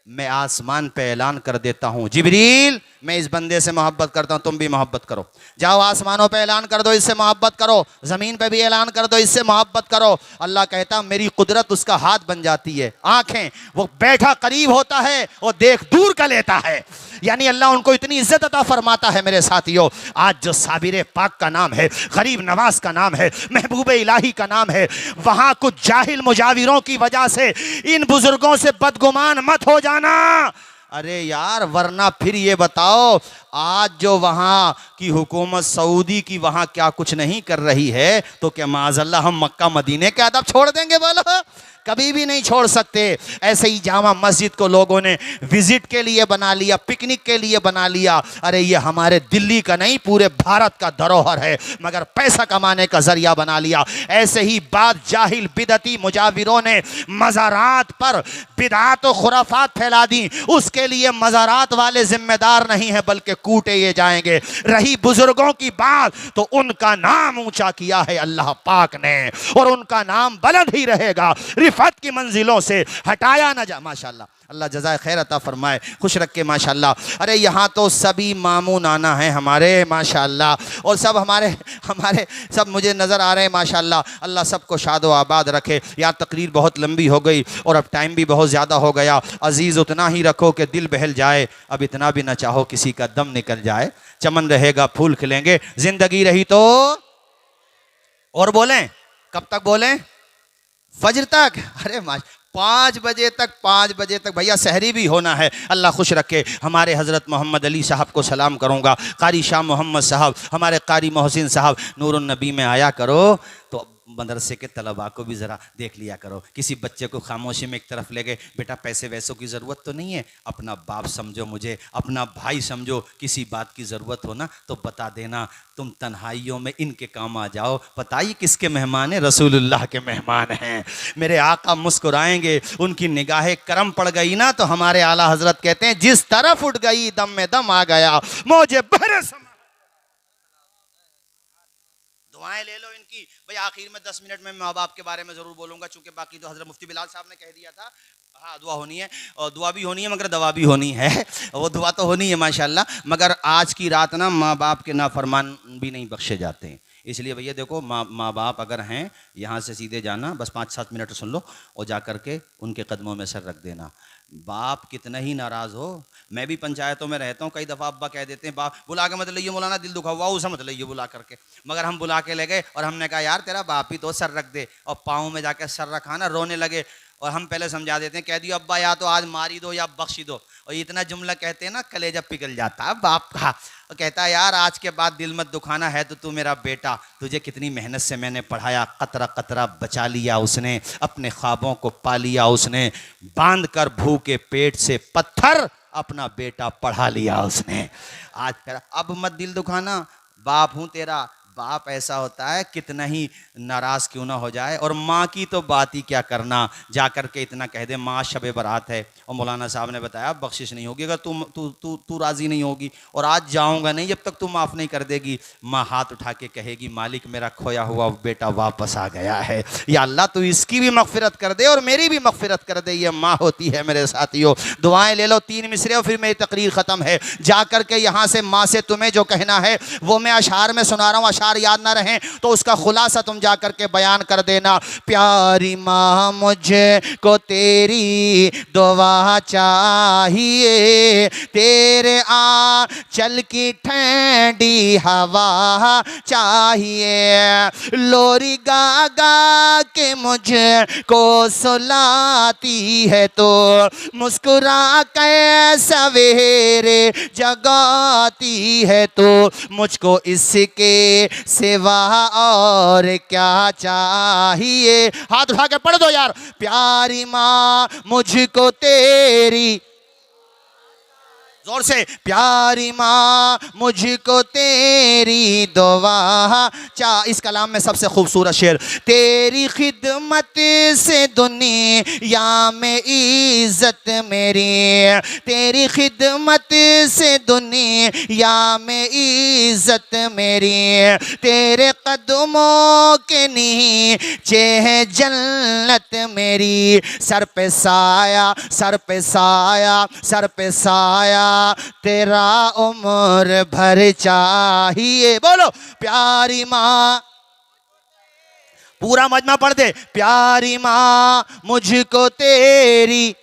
मैं आसमान पे ऐलान कर देता हूं जिब्रील मैं इस बंदे से मोहब्बत करता हूं, तुम भी मोहब्बत करो। जाओ आसमानों पे ऐलान कर दो इससे मोहब्बत करो, जमीन पे भी ऐलान कर दो इससे मोहब्बत करो। अल्लाह कहता मेरी कुदरत उसका हाथ बन जाती है, आंखें, वो बैठा करीब होता है और देख दूर का लेता है। यानी अल्लाह उनको इतनी इज्जत अता फरमाता है। मेरे साथियों, आज जो साबिर पाक का नाम है, गरीब नवाज का नाम है, महबूब इलाही का नाम है, वहां कुछ जाहिल मुजाविरों की वजह से इन बुजुर्गों से बदगुमान मत हो जाना। अरे यार, वरना फिर ये बताओ आज जो वहाँ की हुकूमत सऊदी की वहाँ क्या कुछ नहीं कर रही है, तो क्या माज़अल्लाह हम मक्का मदीने के अदब छोड़ देंगे? बोलो, कभी भी नहीं छोड़ सकते। ऐसे ही जामा मस्जिद को लोगों ने विजिट के लिए बना लिया, पिकनिक के लिए बना लिया। अरे ये हमारे दिल्ली का नहीं, पूरे भारत का धरोहर है, मगर पैसा कमाने का जरिया बना लिया। ऐसे ही बाद जाहिल बिदती मुजाविरों ने मज़ारात पर बिदात और खुराफात फैला दी। उसके लिए मज़ारात वाले जिम्मेदार नहीं है, बल्कि कूटे ये जाएंगे। रही बुजुर्गों की बात, तो उनका नाम ऊंचा किया है अल्लाह पाक ने, और उनका नाम बुलंद ही रहेगा, रिफत की मंजिलों से हटाया ना जा। माशाल्लाह, अल्लाह जज़ाए खैर अता फरमाए, खुश रखे माशाल्लाह। अरे यहाँ तो सभी मामू नाना हैं हमारे माशाल्लाह, और सब हमारे सब मुझे नज़र आ रहे हैं माशाल्लाह। अल्लाह सबको शाद व आबाद रखे। यार तकरीर बहुत लंबी हो गई और अब टाइम भी बहुत ज़्यादा हो गया। अजीज़ उतना ही रखो कि दिल बहल जाए, अब इतना भी ना चाहो किसी का दम निकल जाए। चमन रहेगा फूल खिलेंगे, ज़िंदगी रही तो। और बोलें कब तक बोलें? फजर तक। अरे 5 बजे तक भैया सहरी भी होना है। अल्लाह खुश रखे। हमारे हज़रत मोहम्मद अली साहब को सलाम करूँगा, कारी शाह मोहम्मद साहब, हमारे कारी मोहसिन साहब, नूरुन नबी में आया करो तो मदरसे के तलबा को भी ज़रा देख लिया करो। किसी बच्चे को खामोशी में एक तरफ ले गए, बेटा पैसे वैसों की ज़रूरत तो नहीं है, अपना बाप समझो, मुझे अपना भाई समझो, किसी बात की ज़रूरत हो ना तो बता देना, तुम तन्हाइयों में इनके काम आ जाओ। पता ही किसके मेहमान हैं? रसूलुल्लाह के मेहमान हैं। मेरे आका मुस्कुराएंगे, उनकी निगाहें करम पड़ गई ना तो हमारे आला हजरत कहते हैं जिस तरफ उठ गई दम में दम आ गया, मुझे बरस दुआएं ले लो इनकी। भाई आखिर में 10 मिनट में माँ बाप के बारे में जरूर बोलूंगा, चूंकि बाकी तो हजरत मुफ्ती बिलाल साहब ने कह दिया था। हाँ दुआ होनी है, और दुआ भी होनी है मगर दवा भी होनी है। वो दुआ तो होनी है माशाल्लाह, मगर आज की रात ना माँ बाप के नाफरमान भी नहीं बख्शे जाते हैं। इसलिए भैया देखो, माँ बाप अगर हैं, यहाँ से सीधे जाना, बस 5-7 मिनट सुन लो और जा करके उनके कदमों में सर रख देना। बाप कितना ही नाराज़ हो, मैं भी पंचायतों में रहता हूँ, कई दफ़ा अब्बा कह देते हैं बाप बुला के मत लइए मौलाना, दिल दुखा हुआ उसे मत लइए बुला करके। मगर हम बुला के ले गए और हमने कहा यार तेरा बाप ही तो सर रख दे, और पाँव में जाकर सर रखा ना, रोने लगे। और हम पहले समझा देते हैं, कह दियो अब्बा या तो आज मारी दो या बख्शी दो, और इतना जुमला कहते हैं ना कलेजा पिघल जाता है बाप का। और कहता है यार आज के बाद दिल मत दुखाना, है तो तू मेरा बेटा, तुझे कितनी मेहनत से मैंने पढ़ाया, कतरा कतरा बचा लिया उसने, अपने ख्वाबों को पा लिया उसने, बांध कर भूखे पेट से पत्थर अपना बेटा पढ़ा लिया उसने। आज कह अब मत दिल दुखाना, बाप हूँ तेरा। बाप ऐसा होता है कितना ही नाराज़ क्यों ना हो जाए। और माँ की तो बात ही क्या करना, जा कर के इतना कह दे माँ शब बारात है, और मौलाना साहब ने बताया बख्शिश नहीं होगी अगर तू राज़ी नहीं होगी, और आज जाऊँगा नहीं जब तक तू माफ़ नहीं कर देगी। माँ हाथ उठा के कहेगी मालिक मेरा खोया हुआ बेटा वापस आ गया है, या अल्लाह तू इसकी भी मग़फ़िरत कर दे और मेरी भी मग़फ़िरत कर दे। ये माँ होती है मेरे साथियों। दुआएं ले लो 3 मिसरे और फिर मेरी तकरीर ख़त्म है। जा कर के यहाँ से माँ से तुम्हें जो कहना है वो मैं अशार में सुना रहा हूँ, याद ना रहे तो उसका खुलासा तुम जाकर के बयान कर देना। प्यारी माँ मुझे को तेरी दुआ चाहिए, तेरे आंचल की ठंडी हवा चाहिए, लोरी गा गा के मुझे को सुलाती है तो मुस्कुरा के सवेरे जगाती है, तो मुझको इसके सिवा और क्या चाहिए। हाथ उठा के पढ़ दो यार। प्यारी माँ मुझको तेरी, जोर से, प्यारी माँ मुझको तेरी दुआ इस कलाम में सबसे खूबसूरत शेर, तेरी खिदमत से दुनिया में इज्जत मेरी, तेरी खिदमत से दुनिया में इज्जत मेरी, तेरे कदमों के नीचे है जन्नत मेरी, सर पे साया सर पे साया सर पे साया तेरा उम्र भर चाहिए। बोलो प्यारी माँ, पूरा मजमा पढ़ दे। प्यारी माँ मुझको तेरी,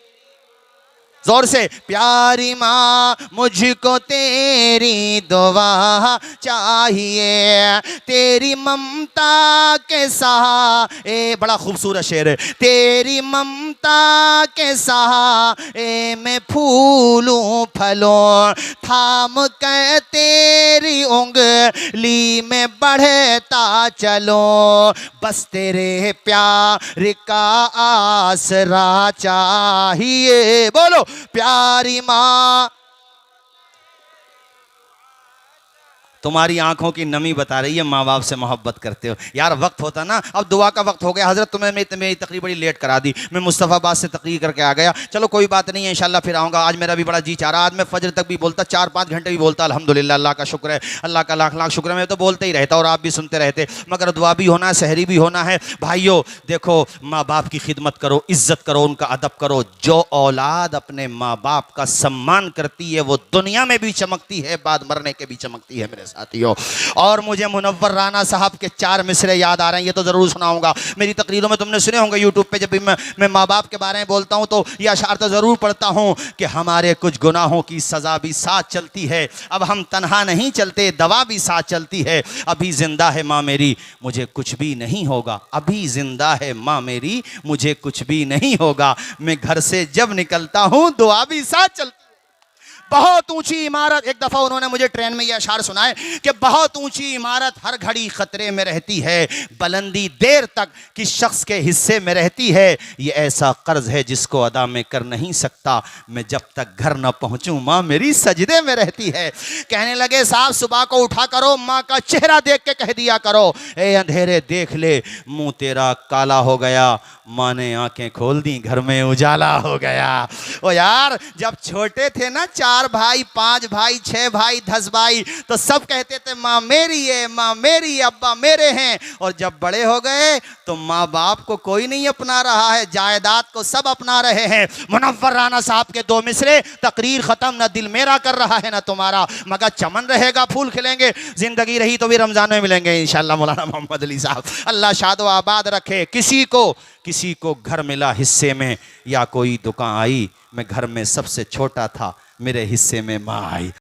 जोर से, प्यारी माँ मुझको तेरी दुआ चाहिए, तेरी ममता के सहारे, बड़ा खूबसूरत शेर है, तेरी ममता के सहारे मैं फूलूं फलों, थाम के तेरी उंगली में बढ़ता चलो, बस तेरे प्यार का आसरा चाहिए। बोलो प्यारी माँ। तुम्हारी आंखों की नमी बता रही है माँ बाप से मोहब्बत करते हो। यार वक्त होता ना, अब दुआ का वक्त हो गया। हजरत तुम्हें मेरी तकरीर बड़ी लेट करा दी, मैं मुस्तफ़ाबाद से तकरीर करके आ गया। चलो कोई बात नहीं है, इंशाल्लाह फिर आऊँगा। आज मेरा भी बड़ा जी चाह रहा, आज मैं फजर तक भी बोलता, 4-5 घंटे भी बोलता। अल्हम्दुलिल्लाह, अल्लाह का शुक्र है, अल्लाह का लाख लाख शुक्र है। मैं तो बोलते ही रहता और आप भी सुनते रहते, मगर दुआ भी होना, सहरी भी होना है। भाइयों देखो, माँ बाप की खिदमत करो, इज्जत करो, उनका अदब करो। जो औलाद अपने माँ बाप का सम्मान करती है वो दुनिया में भी चमकती है, बाद मरने के भी चमकती है मेरे साथियों। और मुझे मुनव्वर राना साहब के 4 मिसरे याद आ रहे हैं, ये तो जरूर सुनाऊंगा। मेरी तकरीरों में तुमने सुने होंगे यूट्यूब पे, जब भी मैं माँ बाप के बारे में बोलता हूँ तो ये अशार तो जरूर पढ़ता हूँ कि हमारे कुछ गुनाहों की सजा भी साथ चलती है, अब हम तन्हा नहीं चलते, दवा भी साथ चलती है। अभी जिंदा है माँ मेरी, मुझे कुछ भी नहीं होगा, अभी जिंदा है माँ मेरी, मुझे कुछ भी नहीं होगा। मैं घर से जब निकलता हूँ दुआ भी साथ चलती। बहुत ऊंची इमारत, एक दफ़ा उन्होंने मुझे ट्रेन में यह अशार सुनाए कि बहुत ऊंची इमारत हर घड़ी खतरे में रहती है, बुलंदी देर तक किस शख्स के हिस्से में रहती है। ये ऐसा कर्ज है जिसको अदा मैं कर नहीं सकता, मैं जब तक घर न पहुंचूं माँ मेरी सजदे में रहती है। कहने लगे साहब सुबह को उठा करो, माँ का चेहरा देख के कह दिया करो, ए अंधेरे देख ले मुंह तेरा काला हो गया, माँ ने आंखें खोल दी घर में उजाला हो गया। ओ यार जब छोटे थे ना, 4 4 भाई, 5 भाई, 6 भाई, 10 भाई, तो सब कहते थे माँ मेरी है, माँ मेरी है, अब्बा मेरे हैं। और जब बड़े हो गए तो माँ बाप को कोई नहीं अपना रहा है, जायदाद को सब अपना रहे हैं। मुनव्वर राना साहब के 2 मिसरे, तकरीर खत्म, ना दिल मेरा कर रहा है ना तुम्हारा, मगर चमन रहेगा, फूल खिलेंगे, जिंदगी रही तो भी रमजान में मिलेंगे इंशाल्लाह। मौलाना मोहम्मद अली साहब, अल्लाह शादो आबाद रखे। किसी को घर मिला हिस्से में या कोई दुकान आई, मैं घर में सबसे छोटा था, मेरे हिस्से में माँ आई।